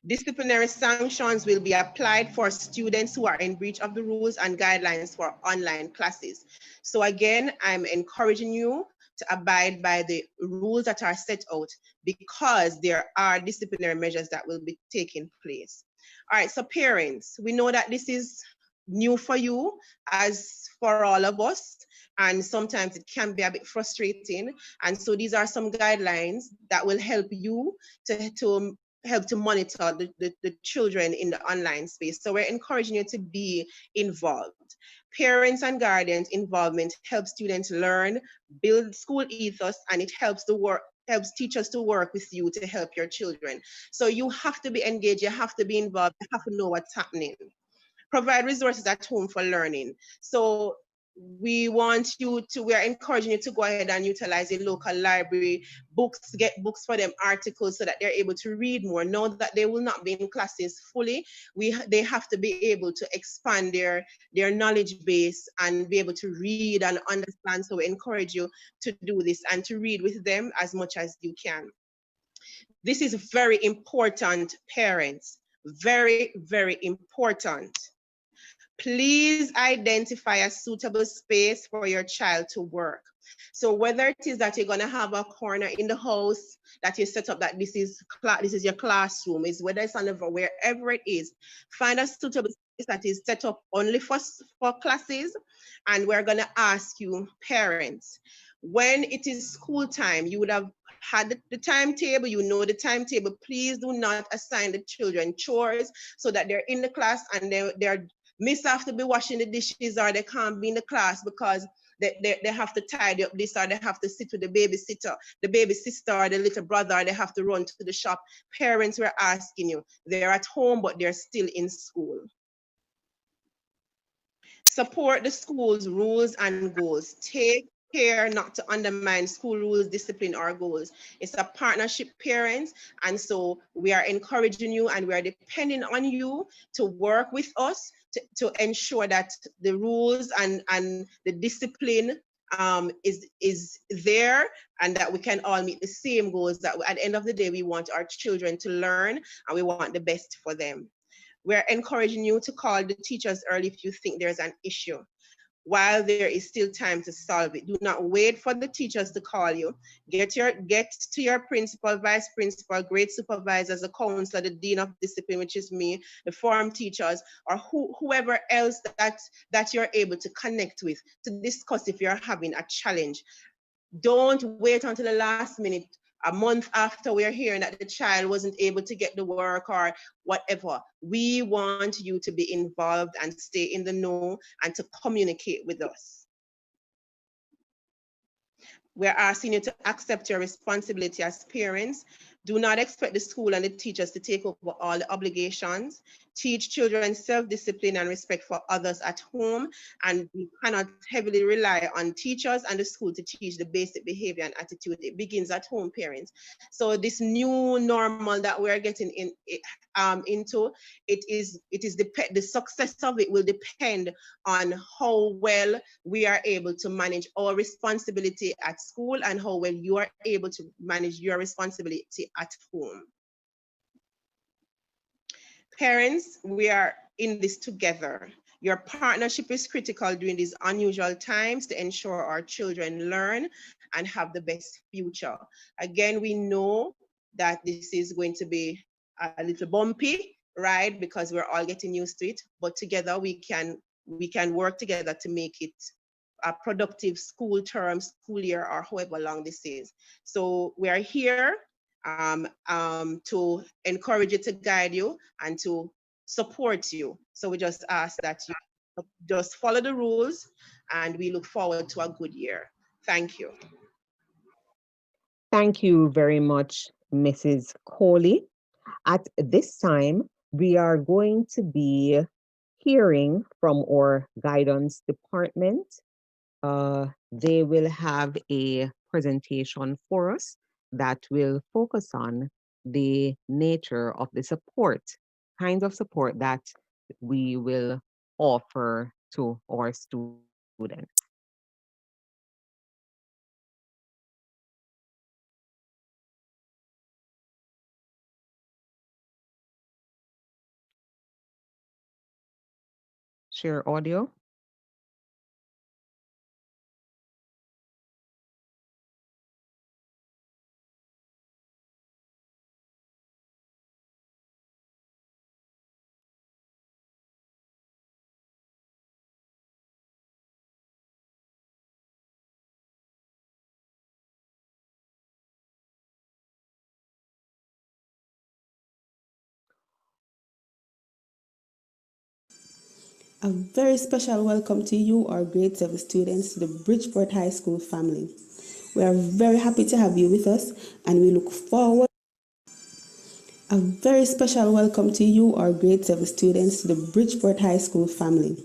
Disciplinary sanctions will be applied for students who are in breach of the rules and guidelines for online classes. So again, I'm encouraging you to abide by the rules that are set out because there are disciplinary measures that will be taking place. All right, so parents, we know that this is new for you as for all of us, and sometimes it can be a bit frustrating. And so these are some guidelines that will help you to help to monitor the children in the online space. So we're encouraging you to be involved. Parents and guardians involvement helps students learn, build school ethos, and it helps teachers to work with you to help your children. So you have to be engaged, you have to be involved, you have to know what's happening. Provide resources at home for learning. So we are encouraging you to go ahead and utilize a local library, get books for them, articles, so that they're able to read more. Know that they will not be in classes fully. They have to be able to expand their knowledge base and be able to read and understand. So we encourage you to do this and to read with them as much as you can. This is very important, parents. Very, very important. Please identify a suitable space for your child to work. So whether it is that you're going to have a corner in the house that you set up that this is your classroom, is whether it's on the wherever it is, find a suitable space that is set up only for classes. And we're going to ask you, parents, when it is school time, you would have had the timetable, you know the timetable. Please do not assign the children chores so that they're in the class and they're miss have to be washing the dishes or they can't be in the class because they have to tidy up this or they have to sit with the babysitter, the baby sister or the little brother, or they have to run to the shop. Parents were asking you, they're at home but they're still in school. Support the school's rules and goals. Take care not to undermine school rules, discipline, or goals. It's a partnership, parents, and so we are encouraging you and we are depending on you to work with us to ensure that the rules and the discipline is there and that we can all meet the same goals, that at the end of the day, we want our children to learn and we want the best for them. We're encouraging you to call the teachers early if you think there's an issue, while there is still time to solve it. Do not wait for the teachers to call you. Get to your principal, vice principal, grade supervisors, the counselor, the dean of discipline, which is me, the form teachers, or whoever else that you're able to connect with to discuss if you're having a challenge. Don't wait until the last minute, a month after we're hearing that the child wasn't able to get the work or whatever. We want you to be involved and stay in the know and to communicate with us. We're asking you to accept your responsibility as parents Do not expect the school and the teachers to take over all the obligations. Teach children self-discipline and respect for others at home, and we cannot heavily rely on teachers and the school to teach the basic behavior and attitude. It begins at home, parents. So this new normal that we're getting into, the success of it will depend on how well we are able to manage our responsibility at school and how well you are able to manage your responsibility at home. Parents, we are in this together. Your partnership is critical during these unusual times to ensure our children learn and have the best future. Again, we know that this is going to be a little bumpy, right? Because we're all getting used to it, but together we can work together to make it a productive school term, school year, or however long this is. So we are here to encourage you, to guide you, and to support you. So we just ask that you just follow the rules, and we look forward to a good year. Thank you. Thank you very much, Mrs. Coley. At this time, we are going to be hearing from our guidance department. They will have a presentation for us that will focus on the nature of the support, kinds of support that we will offer to our students. Share audio. A very special welcome to you, our grade 7 students, to the Bridgeport High School family. We are very happy to have you with us, and we look forward. A very special welcome to you, our grade 7 students, to the Bridgeport High School family.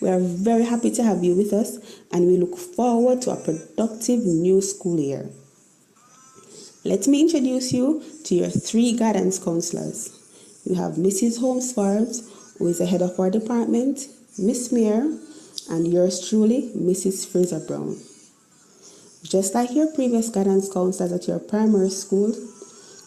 We are very happy to have you with us, and we look forward to a productive new school year. Let me introduce you to your 3 guidance counselors. You have Mrs. Holmes Forbes, who is the head of our department, Miss Meir, and yours truly, Mrs. Fraser Brown. Just like your previous guidance counselors at your primary school,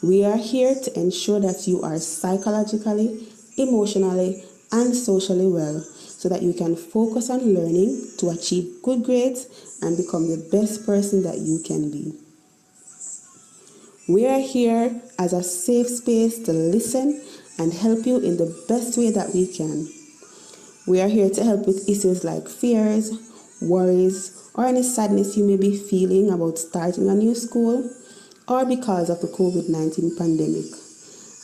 we are here to ensure that you are psychologically, emotionally, and socially well, so that you can focus on learning to achieve good grades and become the best person that you can be. We are here as a safe space to listen and help you in the best way that we can. We are here to help with issues like fears, worries, or any sadness you may be feeling about starting a new school or because of the COVID-19 pandemic,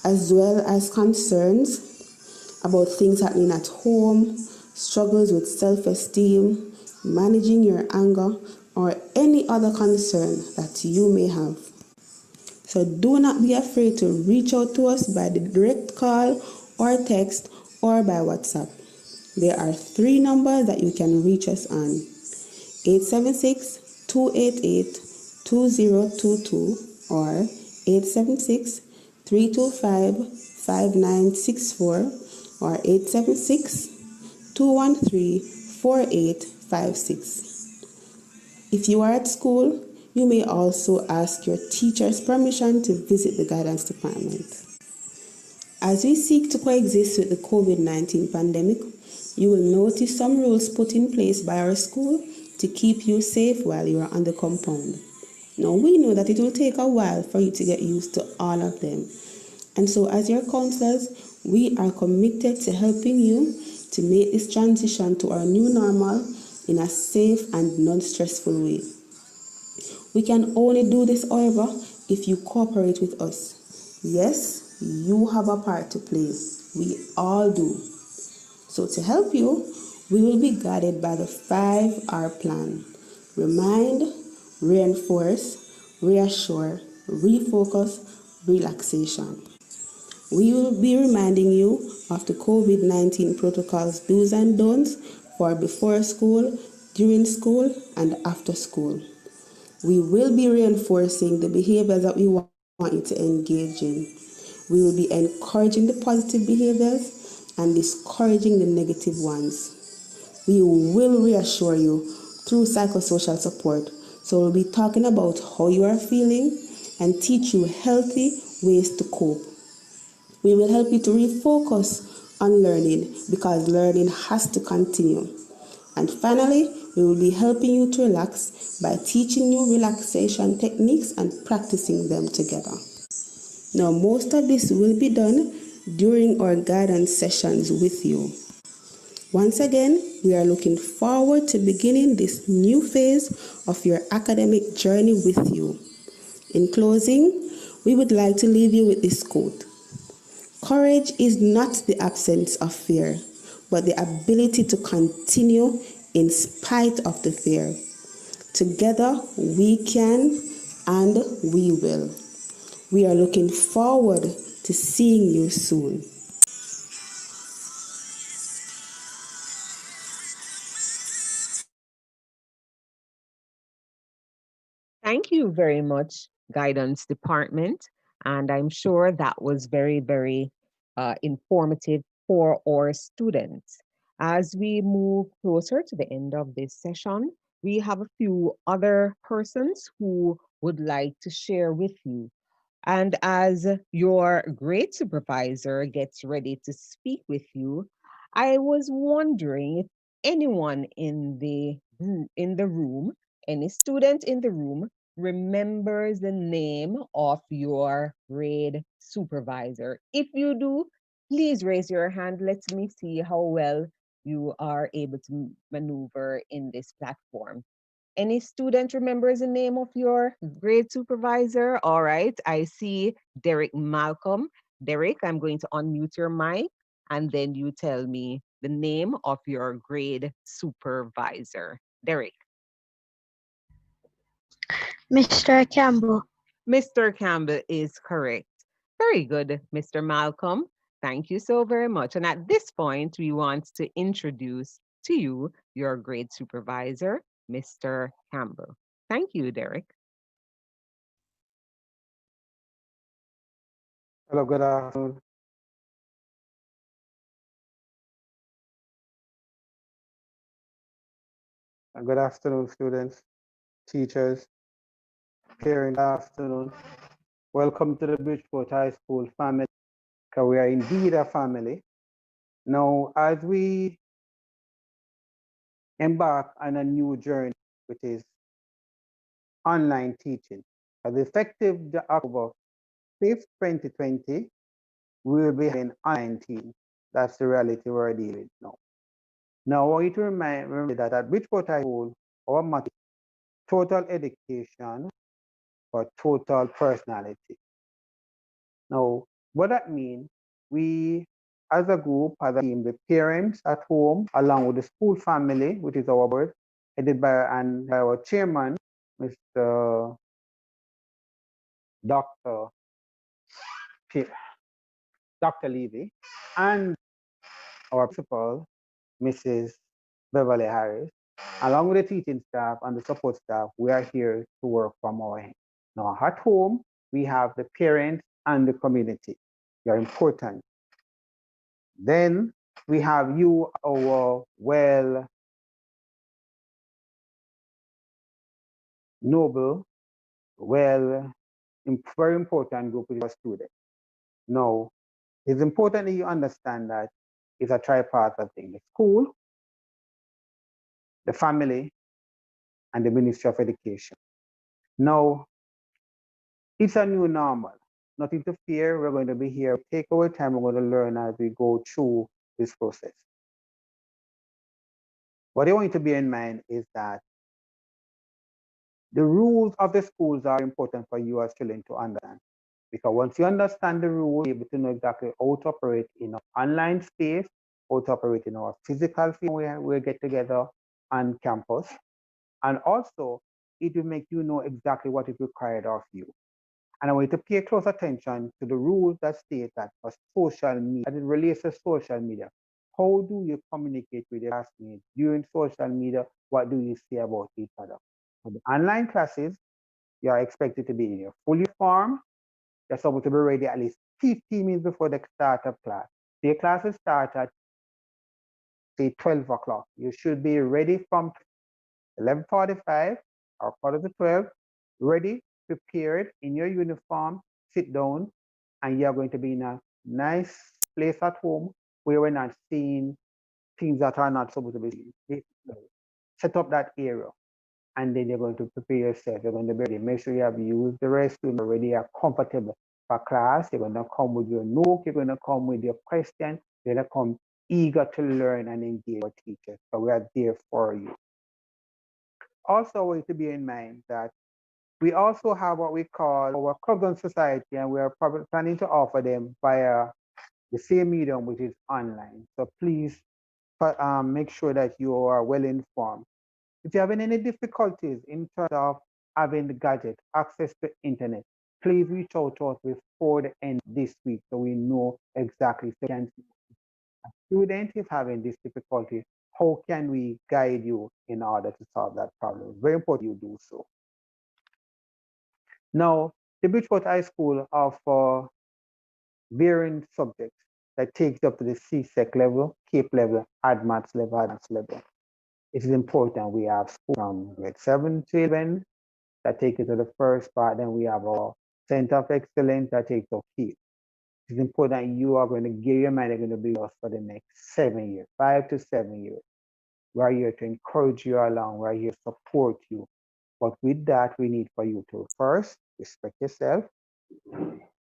as well as concerns about things happening at home, struggles with self-esteem, managing your anger, or any other concern that you may have. So do not be afraid to reach out to us by the direct call or text or by WhatsApp. There are 3 numbers that you can reach us on: 876-288-2022 or 876-325-5964 or 876-213-4856. If you are at school, you may also ask your teacher's permission to visit the guidance department. As we seek to coexist with the COVID-19 pandemic, you will notice some rules put in place by our school to keep you safe while you are on the compound. Now, we know that it will take a while for you to get used to all of them. And so as your counselors, we are committed to helping you to make this transition to our new normal in a safe and non-stressful way. We can only do this, however, if you cooperate with us. Yes, you have a part to play. We all do. So to help you, we will be guided by the 5R plan. Remind, reinforce, reassure, refocus, relaxation. We will be reminding you of the COVID-19 protocols, do's and don'ts for before school, during school, and after school. We will be reinforcing the behaviors that we want you to engage in. We will be encouraging the positive behaviors and discouraging the negative ones. We will reassure you through psychosocial support. So we'll be talking about how you are feeling and teach you healthy ways to cope. We will help you to refocus on learning because learning has to continue. And finally, we will be helping you to relax by teaching you relaxation techniques and practicing them together. Now, most of this will be done during our guidance sessions with you. Once again, we are looking forward to beginning this new phase of your academic journey with you. In closing, we would like to leave you with this quote. Courage is not the absence of fear, but the ability to continue in spite of the fear. Together, we can and we will. We are looking forward to seeing you soon. Thank you very much, Guidance Department. And I'm sure that was very, very informative for our students. As we move closer to the end of this session, we have a few other persons who would like to share with you. And as your grade supervisor gets ready to speak with you, I was wondering if anyone in the room, any student in the room, remembers the name of your grade supervisor. If you do, please raise your hand. Let me see how well you are able to maneuver in this platform. Any student remembers the name of your grade supervisor? All right, I see Derek Malcolm. Derek, I'm going to unmute your mic and then you tell me the name of your grade supervisor. Derek. Mr. Campbell. Mr. Campbell is correct. Very good, Mr. Malcolm. Thank you so very much. And at this point, we want to introduce to you your grade supervisor, Mr. Campbell. Thank you, Derek. Hello, good afternoon. Good afternoon, students, teachers, parents. Good afternoon. Welcome to the Bridgeport High School family. We are indeed a family. Now, as we embark on a new journey, which is online teaching, as effective October 5th, 2020, we will be in online teaching. That's the reality we're dealing with now. Now, I want you to remember that at Bridgeport High School, our motto is total education for total personality. Now, what that means, we as a group, as a team, the parents at home, along with the school family, which is our board, headed by our chairman, Mr. Dr. Dr. Levy, and our principal, Mrs. Beverly Harris, along with the teaching staff and the support staff, we are here to work from our end. Now, at home, we have the parents and the community. They are important. Then we have you, our well, noble, well, very important group of students. Now, it's important that you understand that it's a tripartite thing. The school, the family, and the Ministry of Education. Now, it's a new normal. Nothing to fear. We're going to be here. Take our time. We're going to learn as we go through this process. What I want you to bear in mind is that the rules of the schools are important for you as children to understand. Because once you understand the rules, you're able to know exactly how to operate in an online space, how to operate in our physical space where we get together on campus. And also, it will make you know exactly what is required of you. And I want you to pay close attention to the rules that state that for social media, as it relates to social media, how do you communicate with your classmates during social media? What do you say about each other? For the online classes, you are expected to be in your full uniform. You're supposed to be ready at least 15 minutes before the start of class. The classes start at say 12 o'clock. You should be ready from 11:45 or quarter to 12, ready, prepared in your uniform, sit down, and you're going to be in a nice place at home where we're not seeing things that are not supposed to be seen. Set up that area, and then you're going to prepare yourself. You're going to be ready. Make sure you have used the restroom already, are comfortable for class. You're going to come with your note, you're going to come with your question, you're going to come eager to learn and engage with teachers. So we are there for you. Also, we need to bear in mind that we also have what we call our clubs and society, and we are probably planning to offer them via the same medium, which is online. So please make sure that you are well informed. If you're having any difficulties in terms of having the gadget, access to internet, please reach out to us before the end of this week so we know exactly. So a student is having this difficulty, how can we guide you in order to solve that problem? It's very important you do so. Now, the Bridgeport High School offers varying subjects that takes up to the CSEC level, CAPE level, ADMATS level, advanced level. It is important we have school from grade 7 to 11 that take it to the first part. Then we have our Center of Excellence that takes up CAPE. It is important you are going to give your mind, going to be with us for the next 7 years, 5 to 7 years. We're here to encourage you along. We're here to support you. But with that, we need for you to first respect yourself,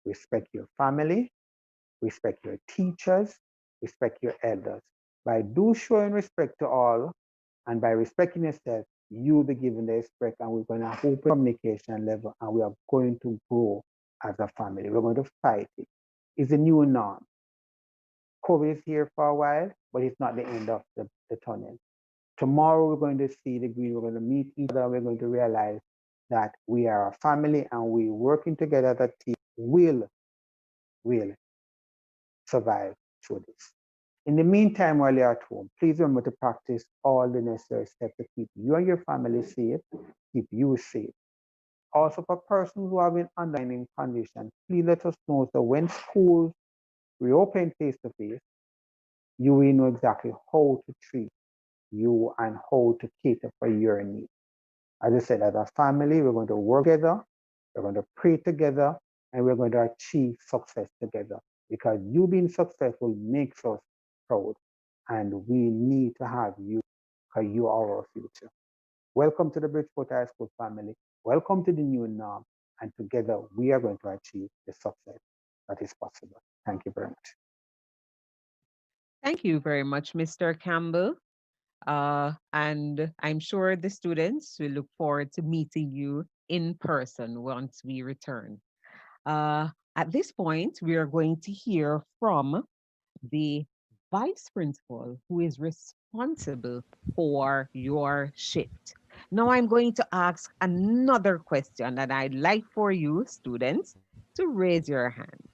respect your family, respect your teachers, respect your elders. By showing respect to all, and by respecting yourself, you'll be given the respect, and we're going to have open communication level, and we are going to grow as a family. We're going to fight it. It's a new norm. COVID is here for a while, but it's not the end of the tunnel. Tomorrow, we're going to see the green. We're going to meet each other. We're going to realize that we are a family, and we working together as a team will survive through this. In the meantime, while you're at home, please remember to practice all the necessary steps to keep you and your family safe, keep you safe. Also, for persons who have been underlying conditions, please let us know so when schools reopen face-to-face, you will know exactly how to treat you and how to cater for your needs. As I said, as a family, we're going to work together, we're going to pray together, and we're going to achieve success together. Because you being successful makes us proud, and we need to have you because you are our future. Welcome to the Bridgeport High School family. Welcome to the new norm, and together we are going to achieve the success that is possible. Thank you very much. Thank you very much, Mr. Campbell. And I'm sure the students will look forward to meeting you in person once we return. At this point, we are going to hear from the vice principal who is responsible for your shift. Now I'm going to ask another question, and I'd like for you, students, to raise your hand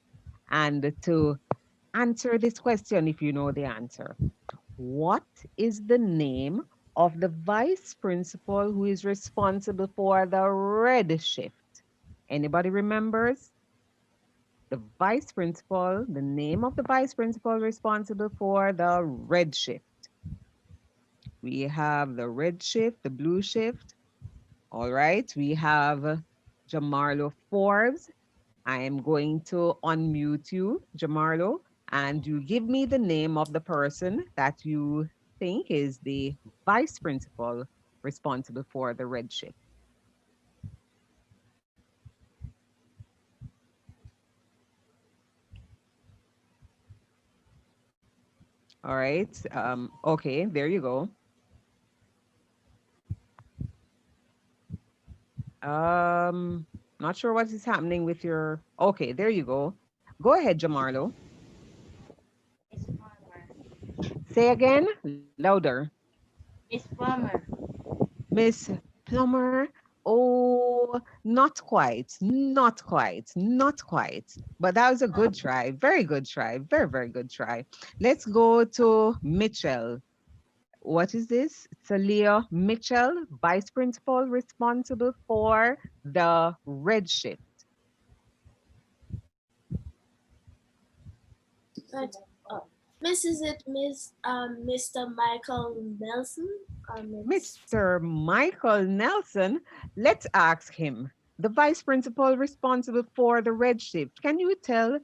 and to answer this question if you know the answer. What is the name of the vice principal who is responsible for the red shift? Anybody remembers? The vice principal, the name of the vice principal responsible for the red shift. We have the red shift, the blue shift. All right, we have Jamarlo Forbes. I am going to unmute you, Jamarlo, and you give me the name of the person that you think is the vice principal responsible for the red shift. All right. Okay, there you go. Not sure what is happening with your. Okay, there you go. Go ahead, Jamarlo. Say again, louder. Miss Plummer. Miss Plummer. Oh, not quite, not quite, not quite. But that was a good try. Very good try. Very, very good try. Let's go to Mitchell. What is this? Talia Mitchell, Vice Principal responsible for the Red Shift. But, Miss, is it Mr. Michael Nelson? Mr. Michael Nelson, let's ask him. The Vice Principal responsible for the Red Shift. Can you tell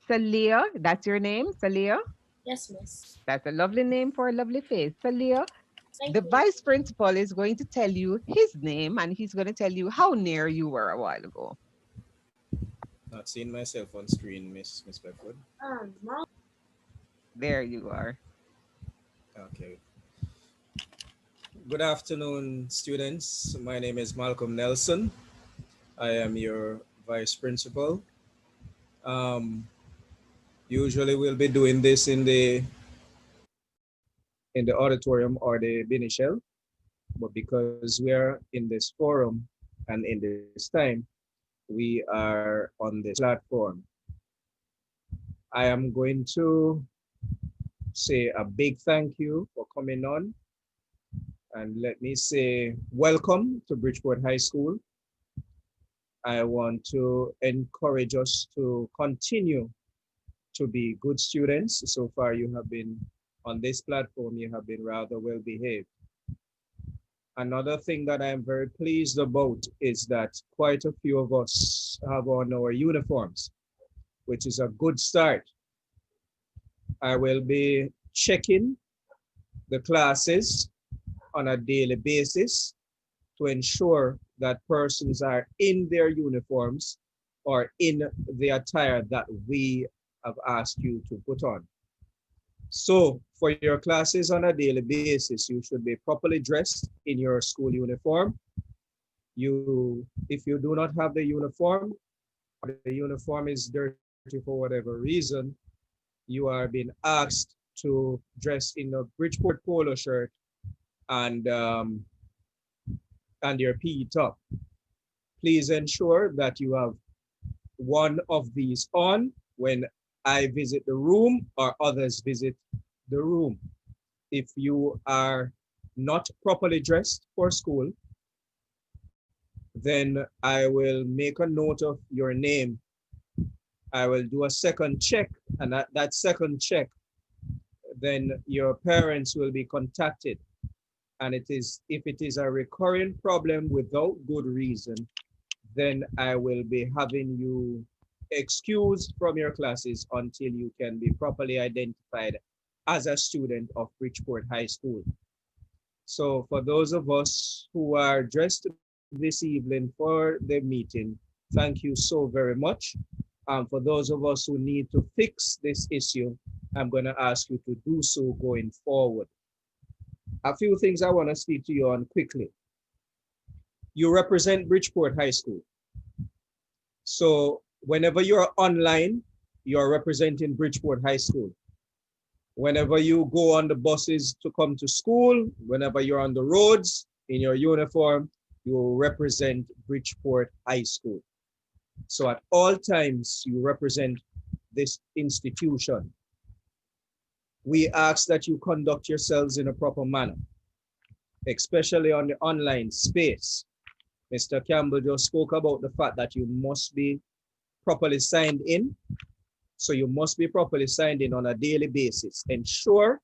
Talia, that's your name, Talia? Yes, Miss. That's a lovely name for a lovely face. Talia, Thank the you. Vice Principal is going to tell you his name and he's going to tell you how near you were a while ago. Not seeing myself on screen, Miss Bedford. There you are. Okay. Good afternoon, students. My name is Malcolm Nelson. I am your Vice Principal. Usually we'll be doing this in the auditorium or the Binichel, but because we are in this forum and in this time, we are on this platform. I am going to say a big thank you for coming on. And let me say welcome to Bridgeport High School. I want to encourage us to continue to be good students. So far you have been on this platform, you have been rather well behaved. Another thing that I'm very pleased about is that quite a few of us have on our uniforms, which is a good start. I will be checking the classes on a daily basis to ensure that persons are in their uniforms or in the attire that we have asked you to put on. So for your classes on a daily basis, you should be properly dressed in your school uniform. If you do not have the uniform is dirty for whatever reason, you are being asked to dress in a Bridgeport polo shirt and your PE top. Please ensure that you have one of these on when I visit the room or others visit the room. If you are not properly dressed for school, then I will make a note of your name. I will do a second check, and at that second check, then your parents will be contacted. And if it is a recurring problem without good reason, then I will be having you excused from your classes until you can be properly identified as a student of Bridgeport High School. So for those of us who are dressed this evening for the meeting, thank you so very much. For those of us who need to fix this issue, I'm going to ask you to do so going forward. A few things I want to speak to you on quickly. You represent Bridgeport High School. So whenever you're online, you're representing Bridgeport High School. Whenever you go on the buses to come to school, whenever you're on the roads in your uniform, you represent Bridgeport High School. So at all times, you represent this institution. We ask that you conduct yourselves in a proper manner, especially on the online space. Mr. Campbell just spoke about the fact that you must be properly signed in. So you must be properly signed in on a daily basis. Ensure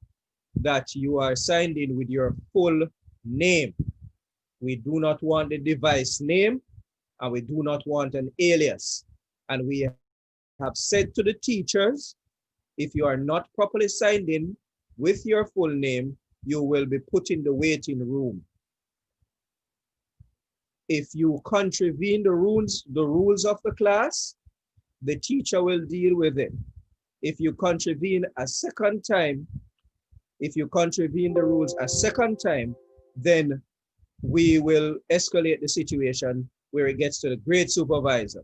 that you are signed in with your full name. We do not want the device name, and we do not want an alias. And we have said to the teachers, if you are not properly signed in with your full name, you will be put in the waiting room. If you contravene the rules of the class, the teacher will deal with it. If you contravene a second time, if you contravene the rules a second time, then we will escalate the situation where it gets to the grade supervisor.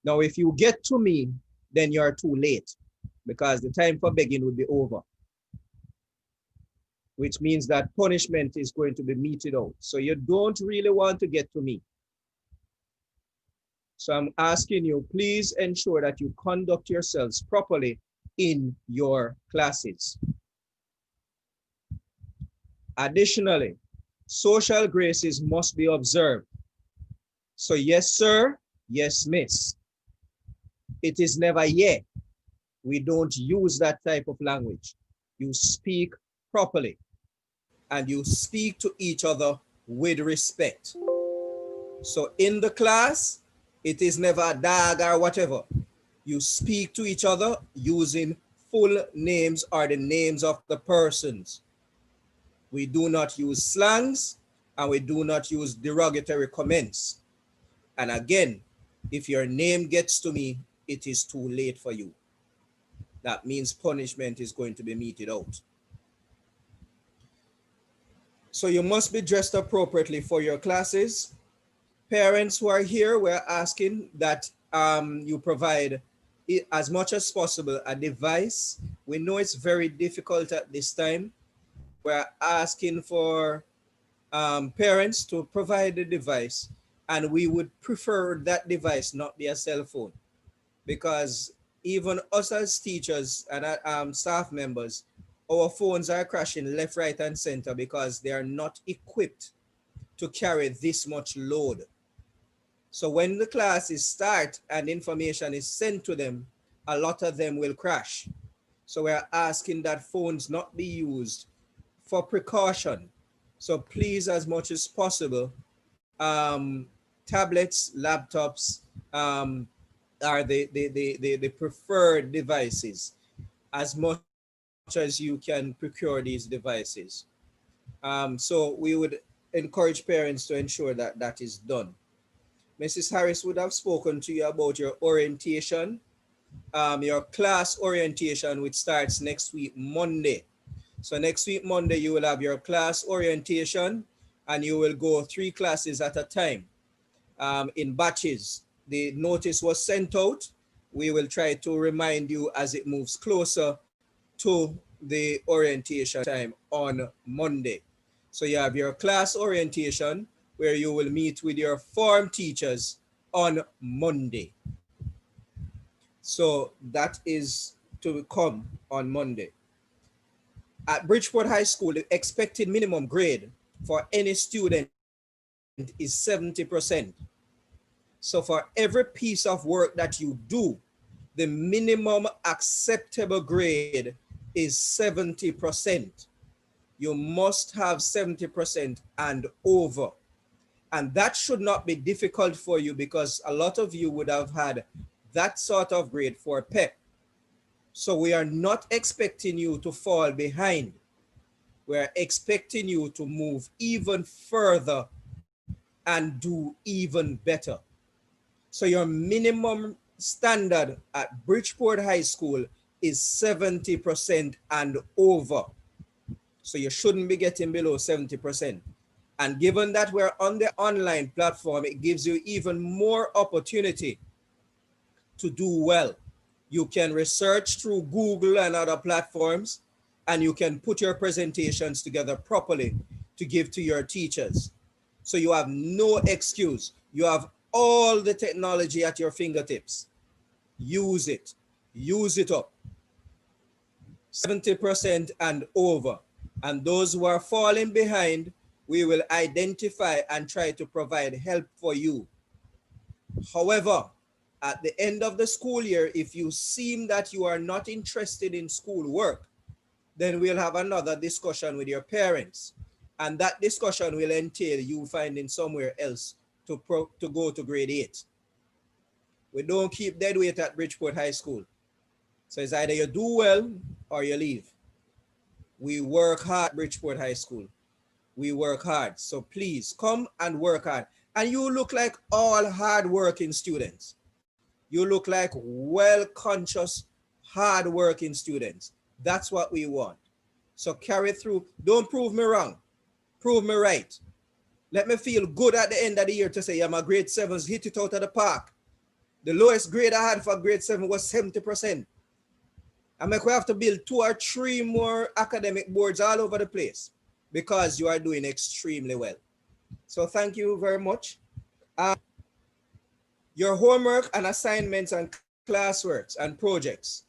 Now, if you get to me, then you're too late because the time for begging will be over, which means that punishment is going to be meted out. So you don't really want to get to me. So I'm asking you, please ensure that you conduct yourselves properly in your classes. Additionally, social graces must be observed. So yes, sir, yes, miss. It is never yeah. We don't use that type of language. You speak properly and you speak to each other with respect. So in the class, it is never a dog or whatever. You speak to each other using full names or the names of the persons. We do not use slangs and we do not use derogatory comments. And again, if your name gets to me, it is too late for you. That means punishment is going to be meted out. So you must be dressed appropriately for your classes. Parents who are here, we're asking that you provide as much as possible a device. We know it's very difficult at this time. We're asking for parents to provide a device, and we would prefer that device not be a cell phone, because even us as teachers and staff members, our phones are crashing left, right, and center because they are not equipped to carry this much load. So when the classes start and information is sent to them, a lot of them will crash. So we're asking that phones not be used for precaution. So please, as much as possible, tablets, laptops are the preferred devices, as much as you can procure these devices. So we would encourage parents to ensure that that is done. Mrs. Harris would have spoken to you about your orientation, your class orientation, which starts next week, Monday. So next week, Monday, you will have your class orientation and you will go 3 classes at a time in batches. The notice was sent out. We will try to remind you as it moves closer to the orientation time on Monday. So you have your class orientation where you will meet with your form teachers on Monday. So that is to come on Monday. At Bridgeport High School, the expected minimum grade for any student is 70%. So for every piece of work that you do, the minimum acceptable grade is 70%. You must have 70% and over. And that should not be difficult for you because a lot of you would have had that sort of grade for PEP. So we are not expecting you to fall behind. We're expecting you to move even further and do even better. So your minimum standard at Bridgeport High School is 70% and over. So you shouldn't be getting below 70%. And given that we're on the online platform, it gives you even more opportunity to do well. You can research through Google and other platforms, and you can put your presentations together properly to give to your teachers. So you have no excuse. You have all the technology at your fingertips. Use it. Use it up. 70% and over. And those who are falling behind, we will identify and try to provide help for you. However, at the end of the school year, if you seem that you are not interested in school work, then we'll have another discussion with your parents. And that discussion will entail you finding somewhere else to go to grade 8. We don't keep dead weight at Bridgeport High School. So it's either you do well or you leave. We work hard at Bridgeport High School. We work hard. So please come and work hard. And you look like all hard-working students. You look like well-conscious, hard-working students. That's what we want. So carry through. Don't prove me wrong. Prove me right. Let me feel good at the end of the year to say, yeah, my grade 7s hit it out of the park. The lowest grade I had for grade 7 was 70%. I mean, we have to build 2 or 3 more academic boards all over the place because you are doing extremely well. So thank you very much. your homework and assignments and classworks and projects,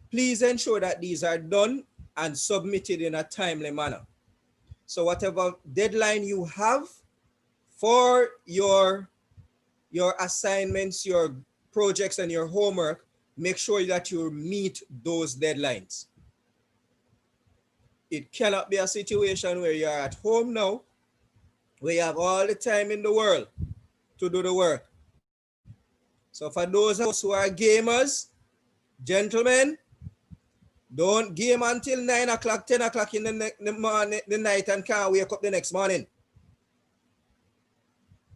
please ensure that these are done and submitted in a timely manner. So whatever deadline you have for your assignments, your projects, and your homework, make sure that you meet those deadlines. It cannot be a situation where you're at home now, where you have all the time in the world to do the work. So for those of us who are gamers, gentlemen, don't game until 9 o'clock, 10 o'clock in the morning, the night, and can't wake up the next morning.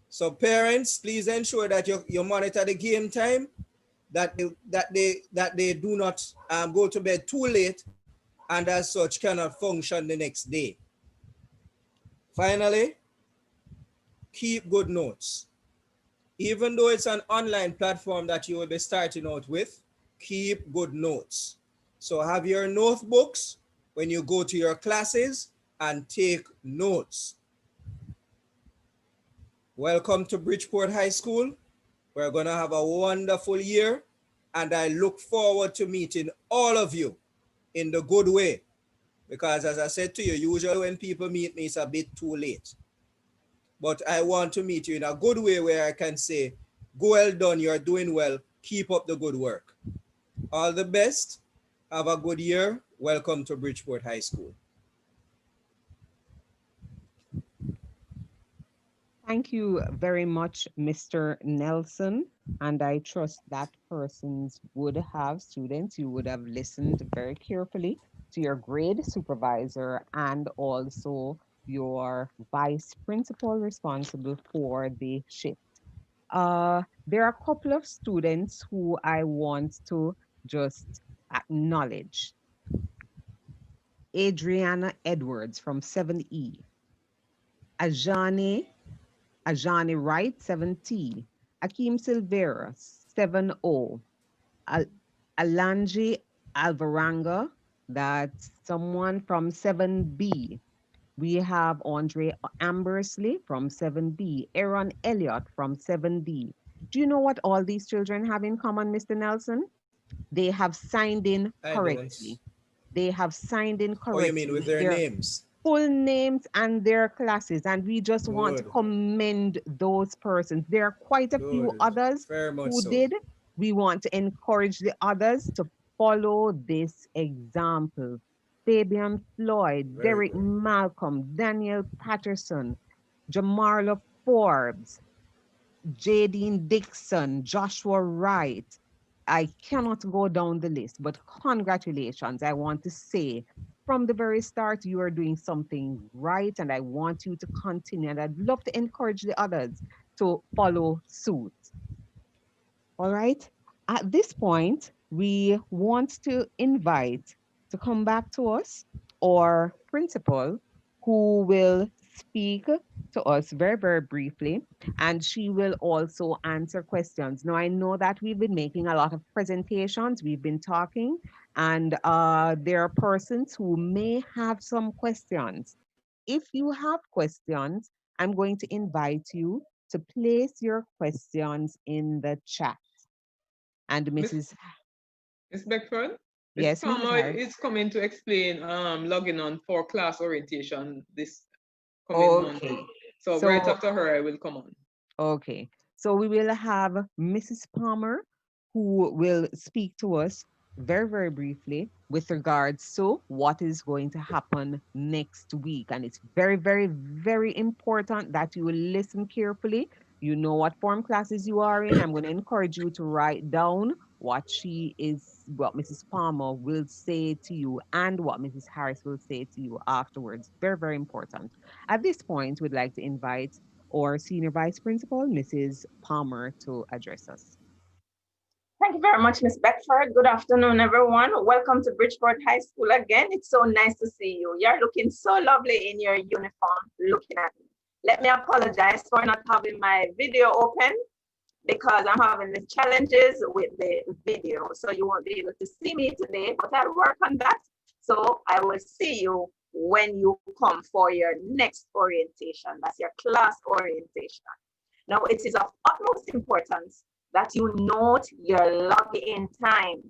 So parents, please ensure that you monitor the game time, that they do not go to bed too late, and as such cannot function the next day. Finally, keep good notes. Even though it's an online platform that you will be starting out with, keep good notes. So have your notebooks when you go to your classes and take notes. Welcome to Bridgeport High School. We're going to have a wonderful year, and I look forward to meeting all of you in the good way, because as I said to you, usually when people meet me, it's a bit too late. But I want to meet you in a good way where I can say, go well done, you're doing well, keep up the good work. All the best, have a good year. Welcome to Bridgeport High School. Thank you very much, Mr. Nelson. And I trust that persons would have, students, you would have listened very carefully to your grade supervisor and also your vice principal responsible for the shift. There are a couple of students who I want to just acknowledge. Adriana Edwards from 7E. Ajani Wright, 7T. Akeem Silvera, 7O. Alanji Alvaranga, that's someone from 7B. We have Andre Ambersley from 7B. Aaron Elliott from 7D. Do you know what all these children have in common, Mr. Nelson? They have signed in correctly. They have signed in correctly. Oh, you mean with their names? Full names and their classes, and we just want to commend those persons. There are quite a few others who did. We want to encourage the others to follow this example. Fabian Floyd, Derek Malcolm, Daniel Patterson, Jamarla Forbes, Jadine Dixon, Joshua Wright. I cannot go down the list, but congratulations. I want to say from the very start, you are doing something right, and I want you to continue. And I'd love to encourage the others to follow suit. All right. At this point, we want to invite to come back to us our principal, who will speak to us very, very briefly, and she will also answer questions. Now, I know that we've been making a lot of presentations, we've been talking, and there are persons who may have some questions. If you have questions, I'm going to invite you to place your questions in the chat. And Mrs. Ms. Beckford? Yes, Mrs. Palmer is coming to explain logging on for class orientation this coming Monday. So right after her, I will come on. Okay. So we will have Mrs. Palmer, who will speak to us very, very briefly with regards to what is going to happen next week. And it's very, very, very important that you will listen carefully. You know what form classes you are in. I'm going to encourage you to write down what Mrs. Palmer will say to you and what Mrs. Harris will say to you afterwards. Very, very important. At this point, we'd like to invite our Senior Vice Principal, Mrs. Palmer, to address us. Thank you very much, Ms. Beckford. Good afternoon, everyone. Welcome to Bridgeport High School again. It's so nice to see you. You're looking so lovely in your uniform, looking at me. Let me apologize for not having my video open because I'm having the challenges with the video. So you won't be able to see me today, but I'll work on that. So I will see you when you come for your next orientation. That's your class orientation. Now, it is of utmost importance that you note your login time,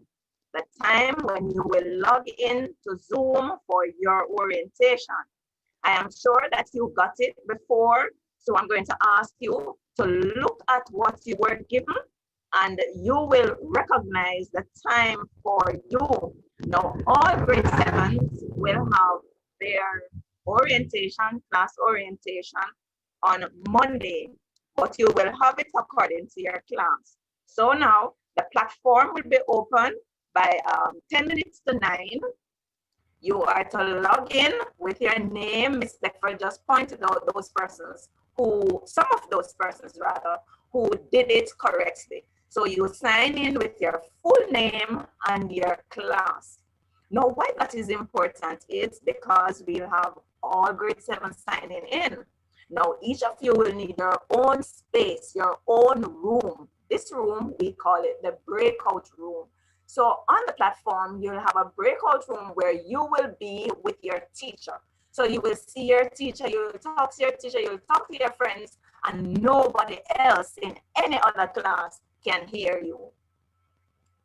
the time when you will log in to Zoom for your orientation. I am sure that you got it before, so I'm going to ask you to look at what you were given and you will recognize the time for you. Now, all grade 7s will have their orientation, class orientation on Monday, but you will have it according to your class. So now the platform will be open by 10 minutes to 9. You are to log in with your name. Ms. Beckford just pointed out those persons who, some of those persons rather, who did it correctly. So you sign in with your full name and your class. Now, why that is important is because we'll have all grade 7 signing in. Now, each of you will need your own space, your own room. This room, we call it the breakout room. So on the platform, you'll have a breakout room where you will be with your teacher. So you will see your teacher, you'll talk to your teacher, you'll talk to your friends, and nobody else in any other class can hear you.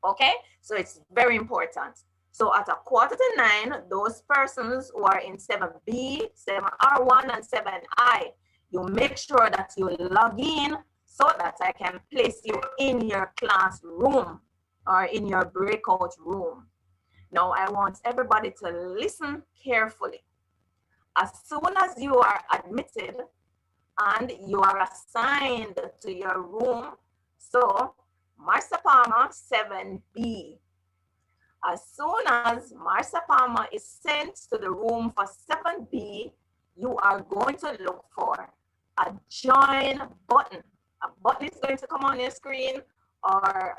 Okay, so it's very important. So at 8:45, those persons who are in 7B, 7R1, and 7I, you make sure that you log in so that I can place you in your classroom or in your breakout room. Now, I want everybody to listen carefully. As soon as you are admitted and you are assigned to your room, so Marcia Palmer 7B, as soon as Marcia Palmer is sent to the room for 7B, you are going to look for a join button. A button is going to come on your screen, or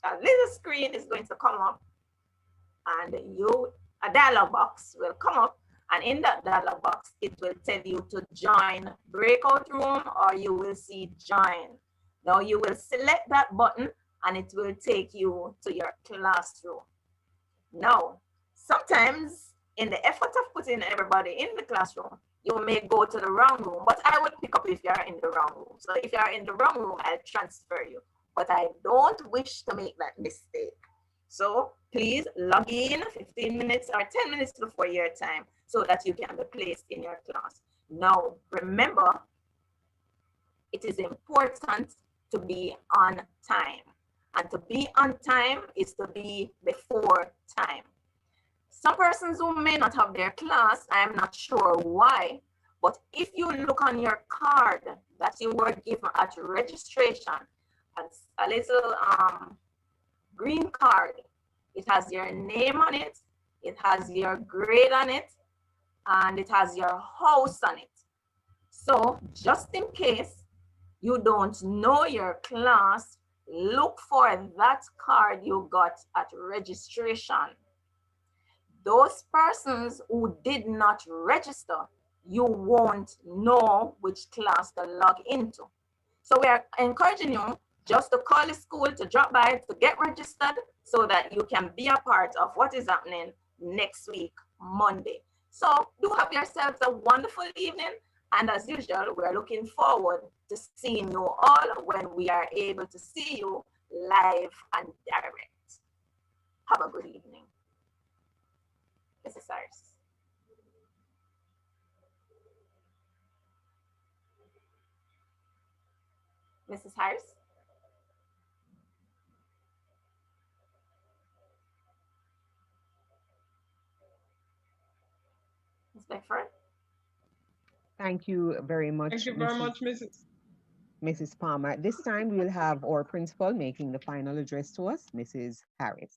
a little screen is going to come up, and a dialog box will come up, and in that dialog box it will tell you to join breakout room, or you will see join. Now you will select that button and it will take you to your classroom. Now, sometimes in the effort of putting everybody in the classroom, you may go to the wrong room, but I will pick up if you are in the wrong room. So if you are in the wrong room, I'll transfer you, but I don't wish to make that mistake. So please log in 15 minutes or 10 minutes before your time so that you can be placed in your class. Now, remember, it is important to be on time. And to be on time is to be before time. Some persons who may not have their class, I am not sure why, but if you look on your card that you were given at registration, a little green card, it has your name on it, it has your grade on it, and it has your house on it. So just in case you don't know your class, look for that card you got at registration. Those persons who did not register, you won't know which class to log into. So we are encouraging you just to call the school, to drop by, to get registered so that you can be a part of what is happening next week, Monday. So do have yourselves a wonderful evening. And as usual, we're looking forward to seeing you all when we are able to see you live and direct. Have a good evening. Mrs. Cyrus. Mrs. Harris? Ms. Beckford? Thank you very much. Thank you very much, Mrs. Palmer. At this time, we will have our principal making the final address to us, Mrs. Harris.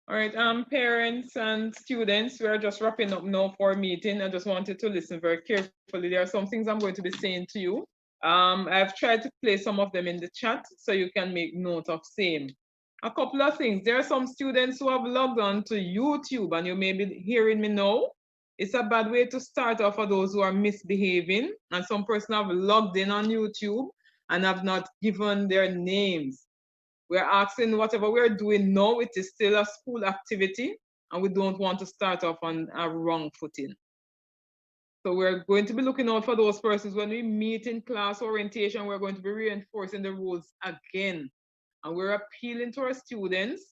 All right, parents and students, we are just wrapping up now for our meeting. I just wanted to listen very carefully. There are some things I'm going to be saying to you. I've tried to place some of them in the chat so you can make note of same. A couple of things. There are some students who have logged on to YouTube, and you may be hearing me now. It's a bad way to start off for those who are misbehaving, and some person have logged in on YouTube and have not given their names. We're asking whatever we're doing now, it is still a school activity. and we don't want to start off on a wrong footing. So we're going to be looking out for those persons. When we meet in class orientation, we're going to be reinforcing the rules again. And we're appealing to our students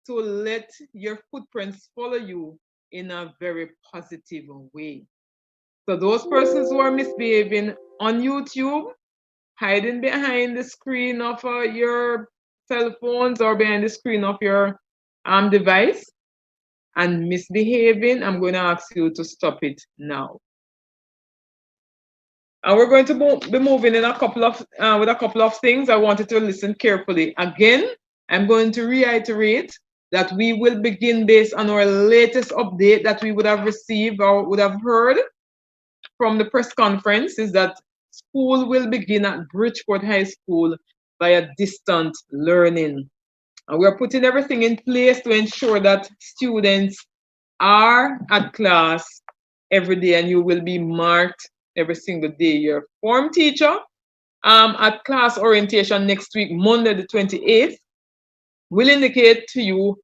to let your footprints follow you in a very positive way. So those persons who are misbehaving on YouTube, hiding behind the screen of your cell phones or behind the screen of your device and misbehaving, I'm going to ask you to stop it now. And we're going to be moving in with a couple of things. I want you to listen carefully. Again, I'm going to reiterate that we will begin based on our latest update that we would have received or would have heard from the press conference, is that school will begin at Bridgeport High School via distant learning. And we're putting everything in place to ensure that students are at class every day, and you will be marked every single day. Your form teacher at class orientation next week, Monday the 28th, will indicate to you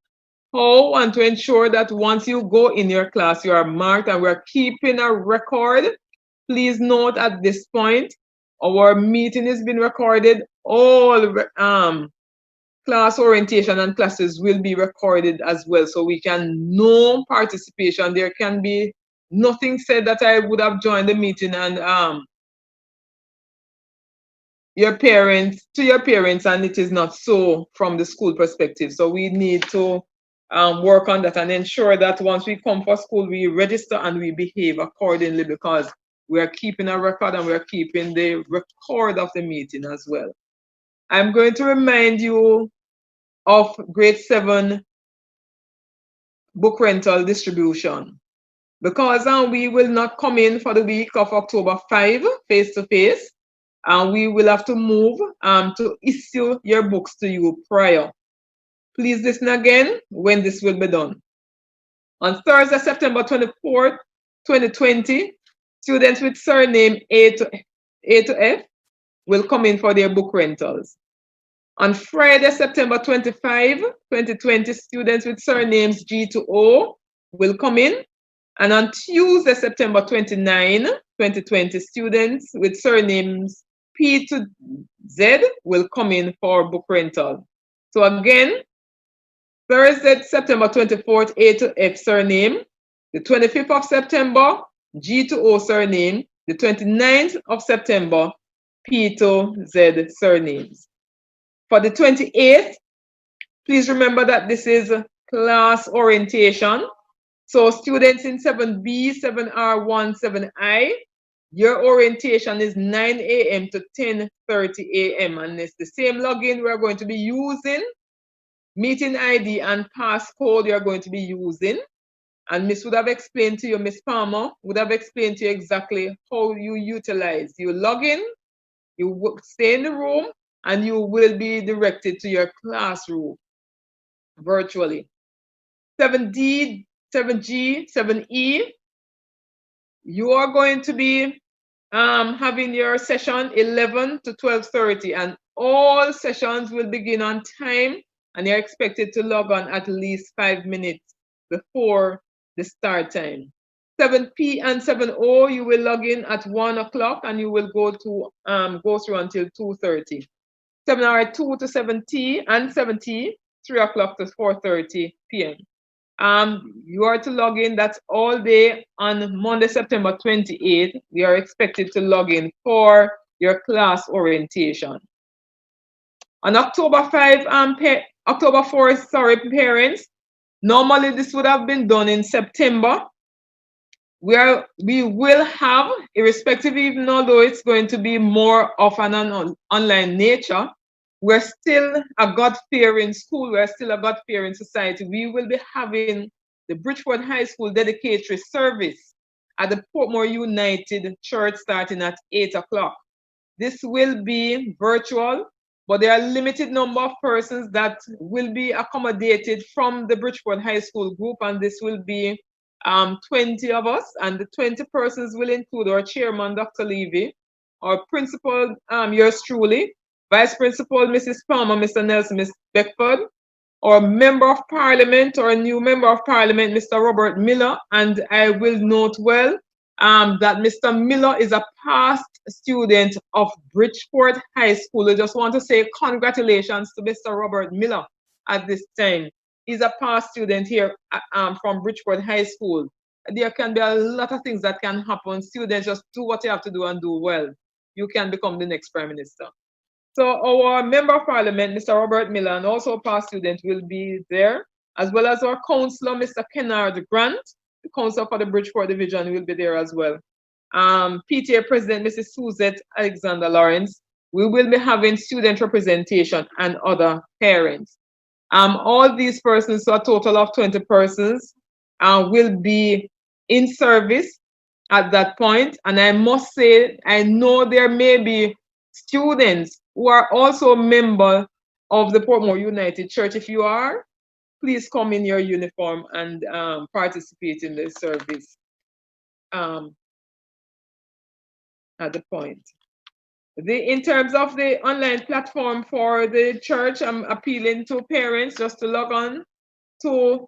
how and to ensure that once you go in your class, you are marked, and we're keeping a record. Please note at this point, our meeting is being recorded. All class orientation and classes will be recorded as well, so we can know participation. There can be nothing said that I would have joined the meeting and your parents and it is not so from the school perspective. So we need to work on that and ensure that once we come for school, we register and we behave accordingly, because we are keeping a record and we are keeping the record of the meeting as well. I'm going to remind you of grade 7 book rental distribution, because we will not come in for the week of October 5 face-to-face, and we will have to move to issue your books to you prior. Please listen again when this will be done. On Thursday, September 24th, 2020, students with surname A to F will come in for their book rentals. On Friday, September 25, 2020, students with surnames G to O will come in. And on Tuesday, September 29, 2020, students with surnames P to Z will come in for book rental. So again, Thursday, September 24th, A to F surname. The 25th of September, G to O surname. The 29th of September, P to Z surnames. For the 28th, please remember that this is class orientation. So students in 7B, 7R1, 7I, your orientation is 9 a.m. to 10:30 a.m. And it's the same login we're going to be using. Meeting ID and passcode you're going to be using. And Miss would have explained to you, Miss Palmer would have explained to you exactly how you utilize. You log in, you stay in the room, and you will be directed to your classroom virtually. 7D, 7G, 7E, you are going to be having your session 11 to 12:30, and all sessions will begin on time, and you're expected to log on at least 5 minutes before the start time. 7P and 7O, you will log in at 1 o'clock and you will go through until 2:30. 7R2 to 7T and 7T, 3 o'clock to 4:30 p.m. You are to log in, that's all day on Monday, September 28th. We are expected to log in for your class orientation. On October 4th, parents, normally this would have been done in September. We will have, irrespective, even although it's going to be more of an online nature, we're still a God-fearing school, we're still a God-fearing society. We will be having the Bridgeport High School dedicatory service at the Portmore United Church starting at 8 o'clock. This will be virtual, but there are a limited number of persons that will be accommodated from the Bridgeport High School group, and this will be 20 of us, and the 20 persons will include our chairman, Dr. Levy, our principal, yours truly, Vice Principal, Mrs. Palmer, Mr. Nelson, Ms. Beckford, our Member of Parliament, or a new Member of Parliament, Mr. Robert Miller. And I will note well that Mr. Miller is a past student of Bridgeport High School. I just want to say congratulations to Mr. Robert Miller at this time. He's a past student here from Bridgeport High School. There can be a lot of things that can happen. Students, just do what you have to do and do well. You can become the next Prime Minister. So our Member of Parliament, Mr. Robert Miller, and also a past student will be there, as well as our Councillor, Mr. Kennard Grant, the Councillor for the Bridgeport Division will be there as well. PTA President, Mrs. Suzette Alexander Lawrence. We will be having student representation and other parents. All these persons, so a total of 20 persons, will be in service at that point. And I must say, I know there may be students who are also a member of the Portmore United Church. If you are, please come in your uniform and participate in the service at the point. In terms of the online platform for the church, I'm appealing to parents just to log on to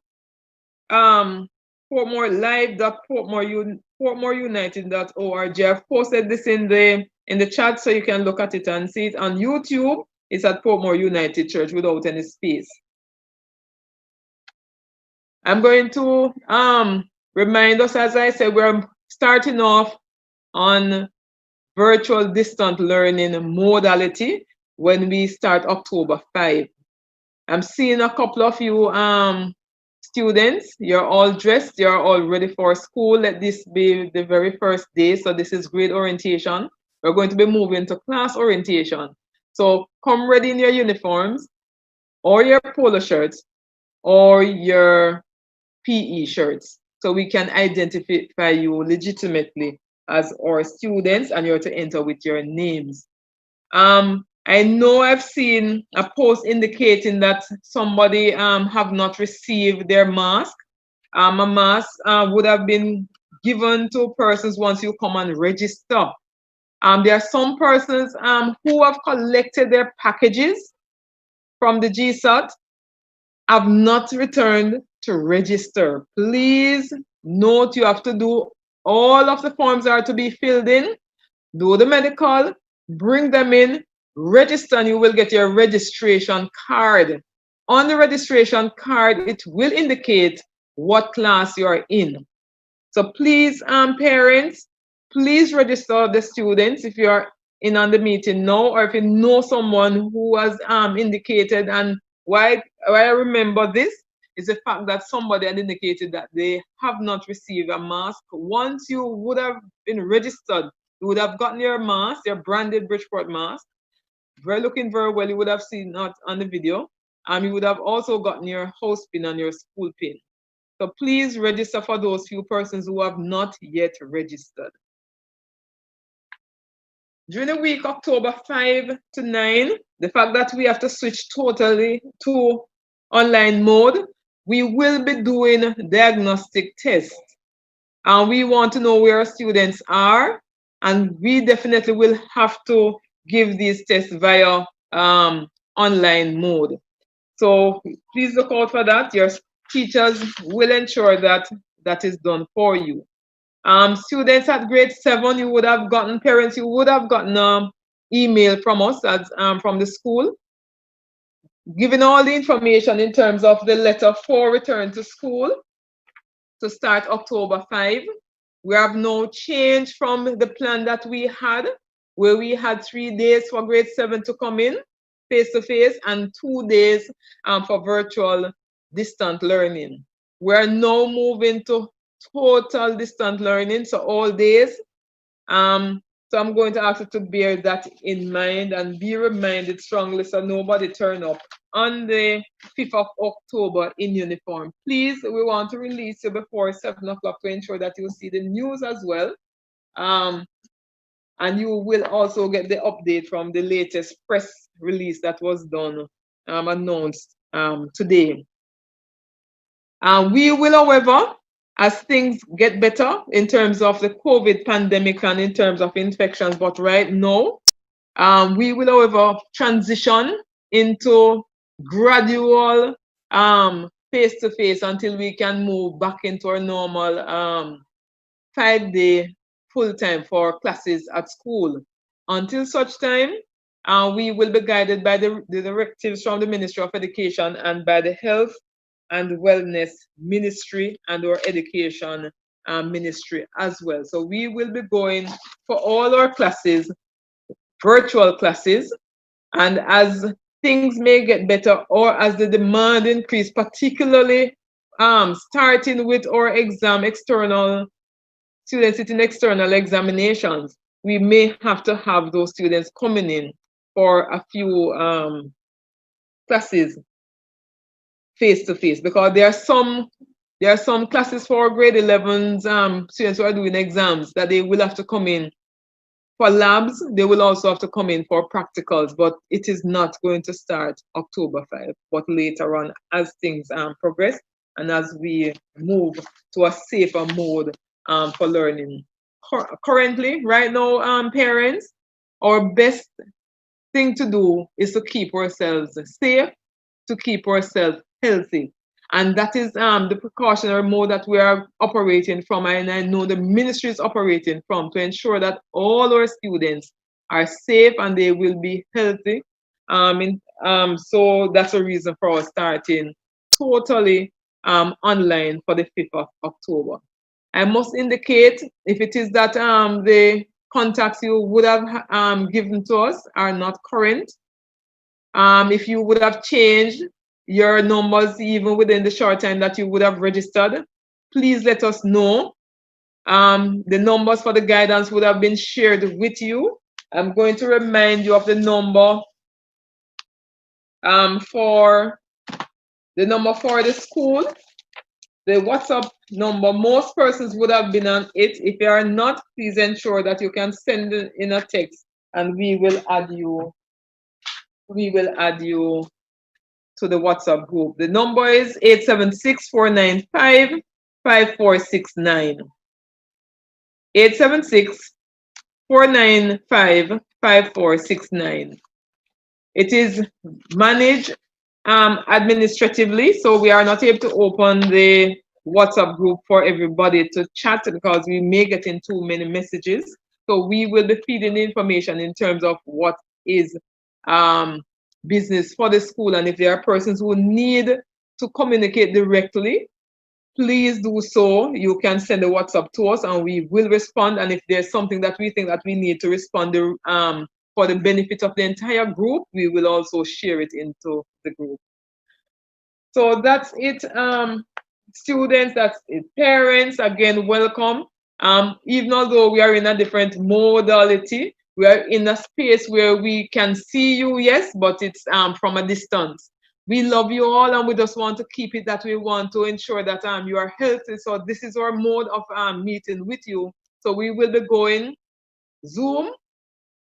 portmorelive.portmoreunited.org. I've posted this in the chat so you can look at it and see it. On YouTube, it's at Portmore United Church without any space. I'm going to remind us, as I said, we're starting off on virtual distant learning modality when we start October 5. I'm seeing a couple of you students, you're all dressed, you're all ready for school. Let this be the very first day. So this is grade orientation. We're going to be moving to class orientation. So come ready in your uniforms or your polo shirts or your PE shirts so we can identify you legitimately as our students, and you're to enter with your names. I know I've seen a post indicating that somebody have not received their mask. A mask would have been given to persons once you come and register. There are some persons who have collected their packages from the GSOT, have not returned to register. Please note you have to do, all of the forms are to be filled in, do the medical, bring them in, register, and you will get your registration card. On the registration card, it will indicate what class you are in. So please, parents, please register the students if you are in on the meeting now, or if you know someone who has indicated. And why I remember this is the fact that somebody had indicated that they have not received a mask. Once you would have been registered, you would have gotten your mask, your branded Bridgeport mask. Very looking very well. You would have seen that on the video. You would have also gotten your house pin and your school pin. So please register for those few persons who have not yet registered. During the week, October 5 to 9, the fact that we have to switch totally to online mode, we will be doing diagnostic tests. And we want to know where our students are, and we definitely will have to give these tests via online mode. So please look out for that. Your teachers will ensure that that is done for you. Students at grade 7, you would have gotten, parents, you would have gotten email from us as from the school, giving all the information in terms of the letter for return to school to start October 5. We have no change from the plan that we had, where we had 3 days for grade 7 to come in face-to-face and 2 days for virtual distant learning. We're now moving to total distant learning, so all days. So I'm going to ask you to bear that in mind and be reminded strongly so nobody turn up on the 5th of October in uniform. Please, we want to release you before 7 o'clock to ensure that you see the news as well. And you will also get the update from the latest press release that was done, announced today. We will, however, as things get better in terms of the COVID pandemic and in terms of infections, but right now, we will, however, transition into gradual face to face until we can move back into our normal 5-day full time for classes at school. Until such time, we will be guided by the directives from the Ministry of Education and by the Health and Wellness Ministry and our Education Ministry as well. So we will be going for all our classes, virtual classes, and as things may get better or as the demand increase, particularly starting with our external students sitting external examinations, we may have to have those students coming in for a few classes face to face, because there are some classes for grade 11s students who are doing exams that they will have to come in for labs. They will also have to come in for practicals, but it is not going to start October 5, but later on as things progress and as we move to a safer mode for learning. Currently, right now, parents, our best thing to do is to keep ourselves safe, to keep ourselves healthy. And that is the precautionary mode that we are operating from, and I know the ministry is operating from, to ensure that all our students are safe and they will be healthy. So that's a reason for us starting totally online for the 5th of October. I must indicate if it is that the contacts you would have given to us are not current. If you would have changed your numbers even within the short time that you would have registered, please let us know. The numbers for the guidance would have been shared with you. I'm going to remind you of the number for the school. The WhatsApp number, most persons would have been on it. If you are not, please ensure that you can send in a text and we will add you. We will add you to the WhatsApp group. The number is 876-495-5469. 876-495-5469. It is managed administratively, so we are not able to open the WhatsApp group for everybody to chat because we may get in too many messages. So we will be feeding the information in terms of what is business for the school, and if there are persons who need to communicate directly, please do so. You can send a WhatsApp to us and we will respond. And if there's something that we think that we need to respond to, for the benefit of the entire group, we will also share it into the group. So that's it, students, that's it. Parents, again, welcome. Even although we are in a different modality, we are in a space where we can see you, yes, but it's from a distance. We love you all and we just want to keep it that way. We want to ensure that you are healthy. So this is our mode of meeting with you. So we will be going Zoom.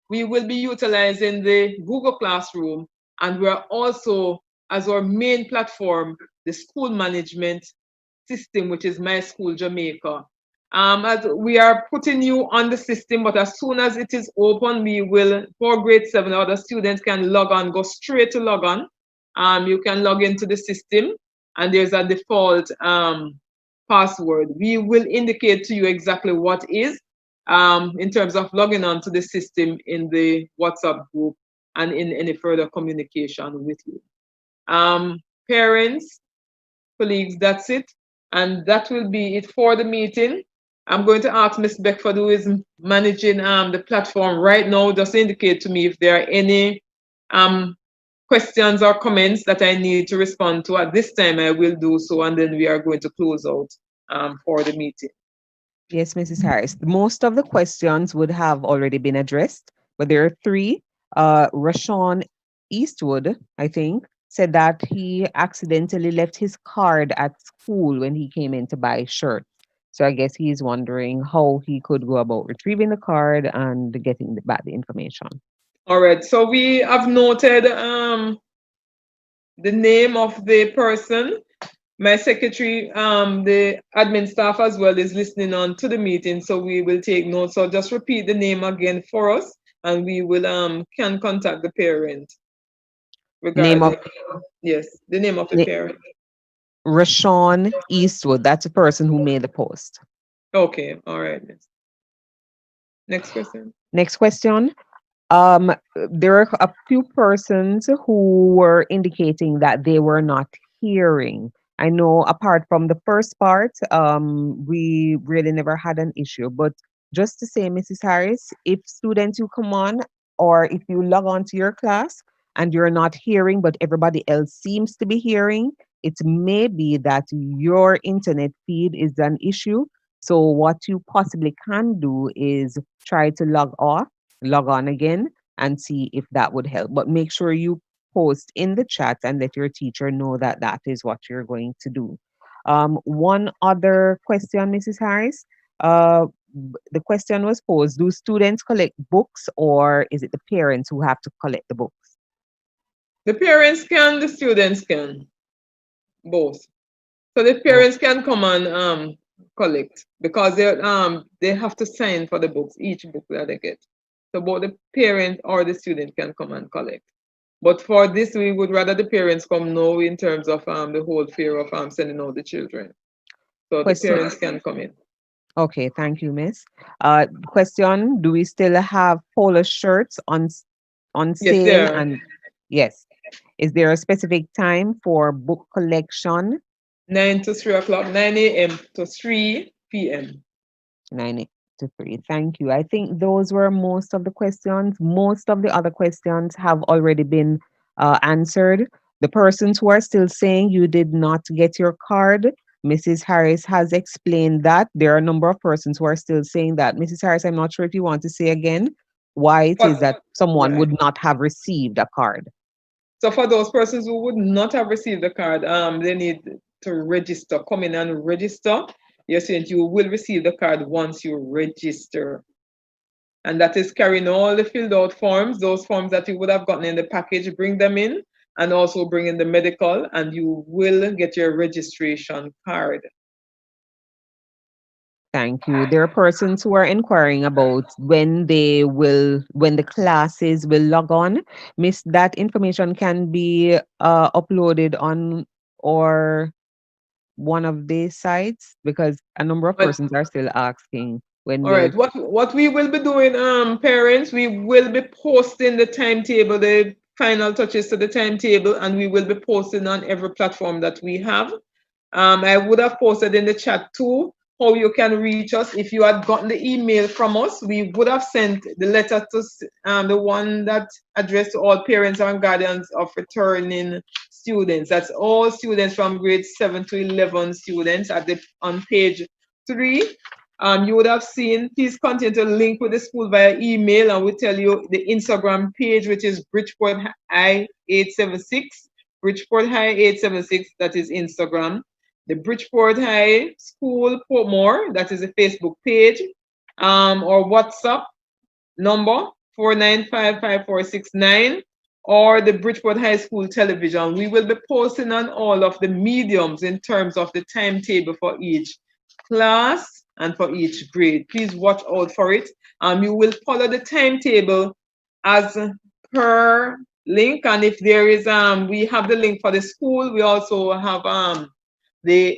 We will be utilizing the Google Classroom, and we're also, as our main platform, the school management system, which is My School Jamaica. As we are putting you on the system, but as soon as it is open, we will, for grade 7, other students can log on, go straight to log on. You can log into the system and there's a default password. We will indicate to you exactly what is in terms of logging on to the system in the WhatsApp group and in any further communication with you. Parents, colleagues, that's it. And that will be it for the meeting. I'm going to ask Ms. Beckford, who is managing the platform right now, just indicate to me if there are any questions or comments that I need to respond to. At this time, I will do so, and then we are going to close out for the meeting. Yes, Mrs. Harris. Most of the questions would have already been addressed, but there are 3. Rashawn Eastwood, I think, said that he accidentally left his card at school when he came in to buy shirts. So I guess he's wondering how he could go about retrieving the card and getting back the information. All right, so we have noted the name of the person. My secretary, the admin staff as well, is listening on to the meeting, so we will take notes. So just repeat the name again for us, and we will can contact the parent. Name of yes, the name of the Na- parent. Rashawn Eastwood. That's the person who made the post. Okay, all right. Next question. Next question. There are a few persons who were indicating that they were not hearing. I know apart from the first part, we really never had an issue. But just to say, Mrs. Harris, if students you come on or if you log on to your class and you're not hearing, but everybody else seems to be hearing, it may be that your internet feed is an issue. So what you possibly can do is try to log on again and see if that would help. But make sure you post in the chat and let your teacher know that that is what you're going to do. One other question, Mrs. Harris. The question was posed, do students collect books or is it the parents who have to collect the books? The parents can, the students can, both. So the parents can come and collect because they have to sign for the books, each book that they get. So both the parent or the student can come and collect. But for this, we would rather the parents come now in terms of the whole fear of sending out the children. So the parents can come in. Okay, thank you, Miss. Question: do we still have polo shirts on Yes, sale? there are. And yes, is there a specific time for book collection? 9 to 3 o'clock, 9 a.m. to 3 p.m. 9 to 3. Thank you. I think those were most of the questions. Most of the other questions have already been answered. The persons who are still saying you did not get your card, Mrs. Harris has explained that. There are a number of persons who are still saying that. Mrs. Harris, I'm not sure if you want to say again why it is that someone Right. would not have received a card. So for those persons who would not have received the card, they need to register. Come in and register. Yes, and you will receive the card once you register. And that is carrying all the filled out forms, those forms that you would have gotten in the package, bring them in, and also bring in the medical, and you will get your registration card. Thank you. There are persons who are inquiring about when when the classes will log on. Miss, that information can be uploaded on or one of these sites because a number of persons are still asking when All will. right, what we will be doing, parents, we will be posting the timetable, the final touches to the timetable, and we will be posting on every platform that we have. I would have posted in the chat too how you can reach us. If you had gotten the email from us, we would have sent the letter to the one that addressed to all parents and guardians of returning students. That's all students from grade 7 to 11 students on page 3. You would have seen, please continue to link with the school via email, and we tell you the Instagram page, which is Bridgeport High 876. Bridgeport High 876, that is Instagram. The Bridgeport High School Portmore, that is a Facebook page, or WhatsApp number 4955469, or the Bridgeport High School television. We will be posting on all of the mediums in terms of the timetable for each class and for each grade. Please watch out for it. You will follow the timetable as per link, and if there is we have the link for the school. We also have the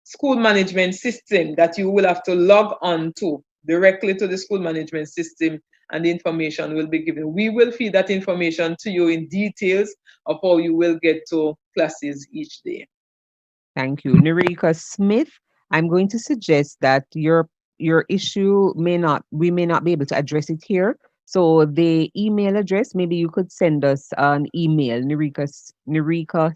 school management system that you will have to log on to directly to the school management system, and the information will be given. We will feed that information to you in details of how you will get to classes each day. Thank you. Narika Smith, I'm going to suggest that your issue we may not be able to address it here. So the email address, maybe you could send us an email, Narika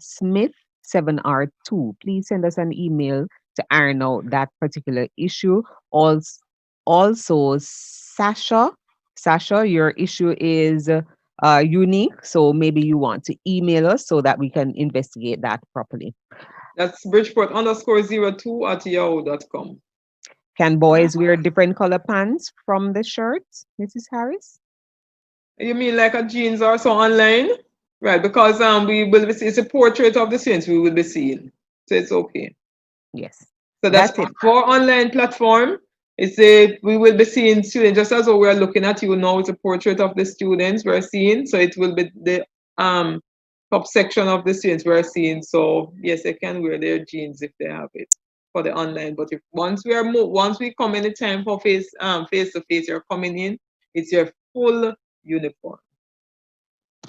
Smith 7R2. Please send us an email to iron out that particular issue. Also Sasha, your issue is unique. So maybe you want to email us so that we can investigate that properly. That's Bridgeport_02@yahoo.com. Can boys wear different color pants from the shirts, Mrs. Harris? You mean like a jeans or so online? Right, because we will be, it's a portrait of the students we will be seeing. So it's okay. Yes. So that's it. For online platform, we will be seeing students just as we're looking at you now. It's a portrait of the students we're seeing. So it will be the top section of the students we're seeing. So yes, they can wear their jeans if they have it for the online. But if once we come anytime for face to face, you're coming in, it's your full uniform.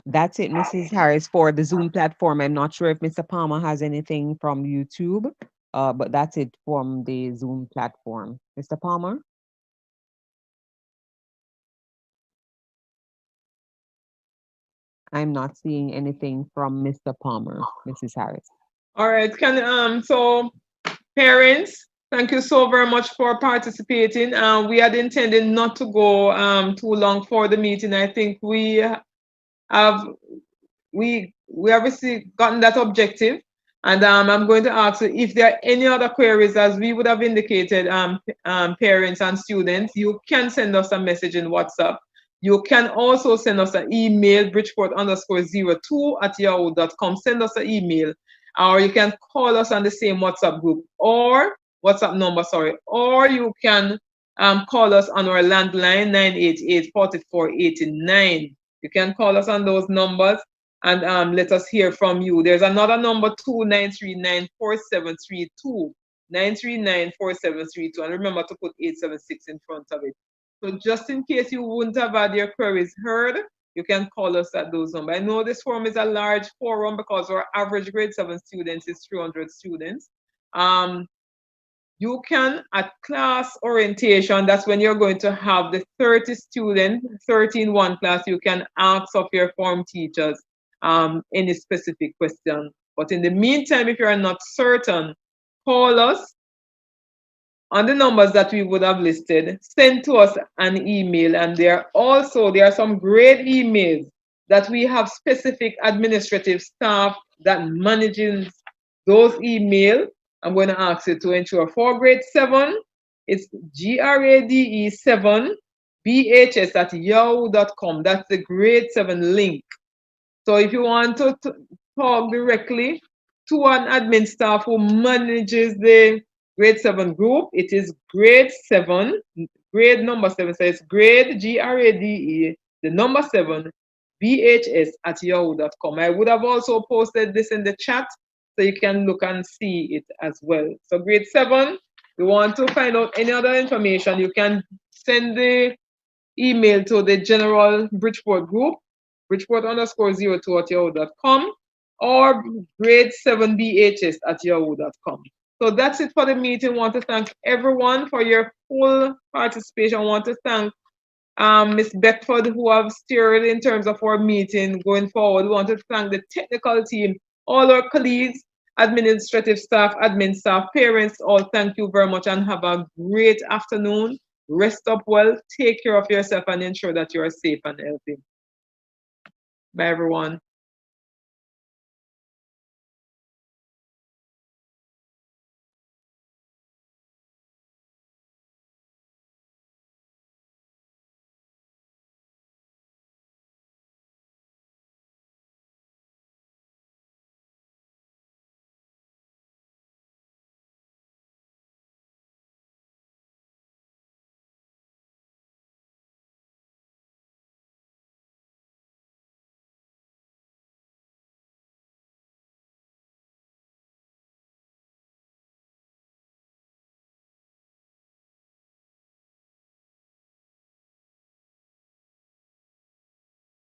That's it, Mrs. Harris, for the Zoom platform. I'm not sure if Mr. Palmer has anything from YouTube, but that's it from the Zoom platform. Mr. Palmer? I'm not seeing anything from Mr. Palmer, Mrs. Harris. All right, so parents, thank you so very much for participating. We had intended not to go too long for the meeting. I think we have obviously gotten that objective, and I'm going to ask you if there are any other queries, as we would have indicated, parents and students. You can send us a message in WhatsApp. You can also send us an email, bridgeport_02@yahoo.com. Send us an email, or you can call us on the same WhatsApp group or WhatsApp number, sorry, or you can call us on our landline 988-4489. You can call us on those numbers and let us hear from you. There's another number, 29394732, 9394732, and remember to put 876 in front of it. So just in case you wouldn't have had your queries heard, you can call us at those numbers. I know this forum is a large forum because our average grade 7 students is 300 students. You can, at class orientation, that's when you're going to have the 30 students, 13 one class, you can ask of your form teachers any specific question. But in the meantime, if you're not certain, call us on the numbers that we would have listed, send to us an email, and there are some great emails that we have specific administrative staff that manages those emails. I'm going to ask you to ensure for grade 7, it's grade7bhs@yahoo.com. That's the grade 7 link. So if you want to talk directly to an admin staff who manages the grade 7 group, it is grade 7, grade number 7. So it's grade, grade, the number 7, bhs@yahoo.com. I would have also posted this in the chat so you can look and see it as well. So grade 7, you want to find out any other information, you can send the email to the general Bridgeport group, bridgeport_02@yahoo.com, or grade7bhs@yahoo.com. So that's it for the meeting. I want to thank everyone for your full participation. I want to thank Ms. Beckford, who have steered in terms of our meeting going forward. We want to thank the technical team, all our colleagues, administrative staff, admin staff, parents, all thank you very much and have a great afternoon. Rest up well, take care of yourself, and ensure that you are safe and healthy. Bye, everyone.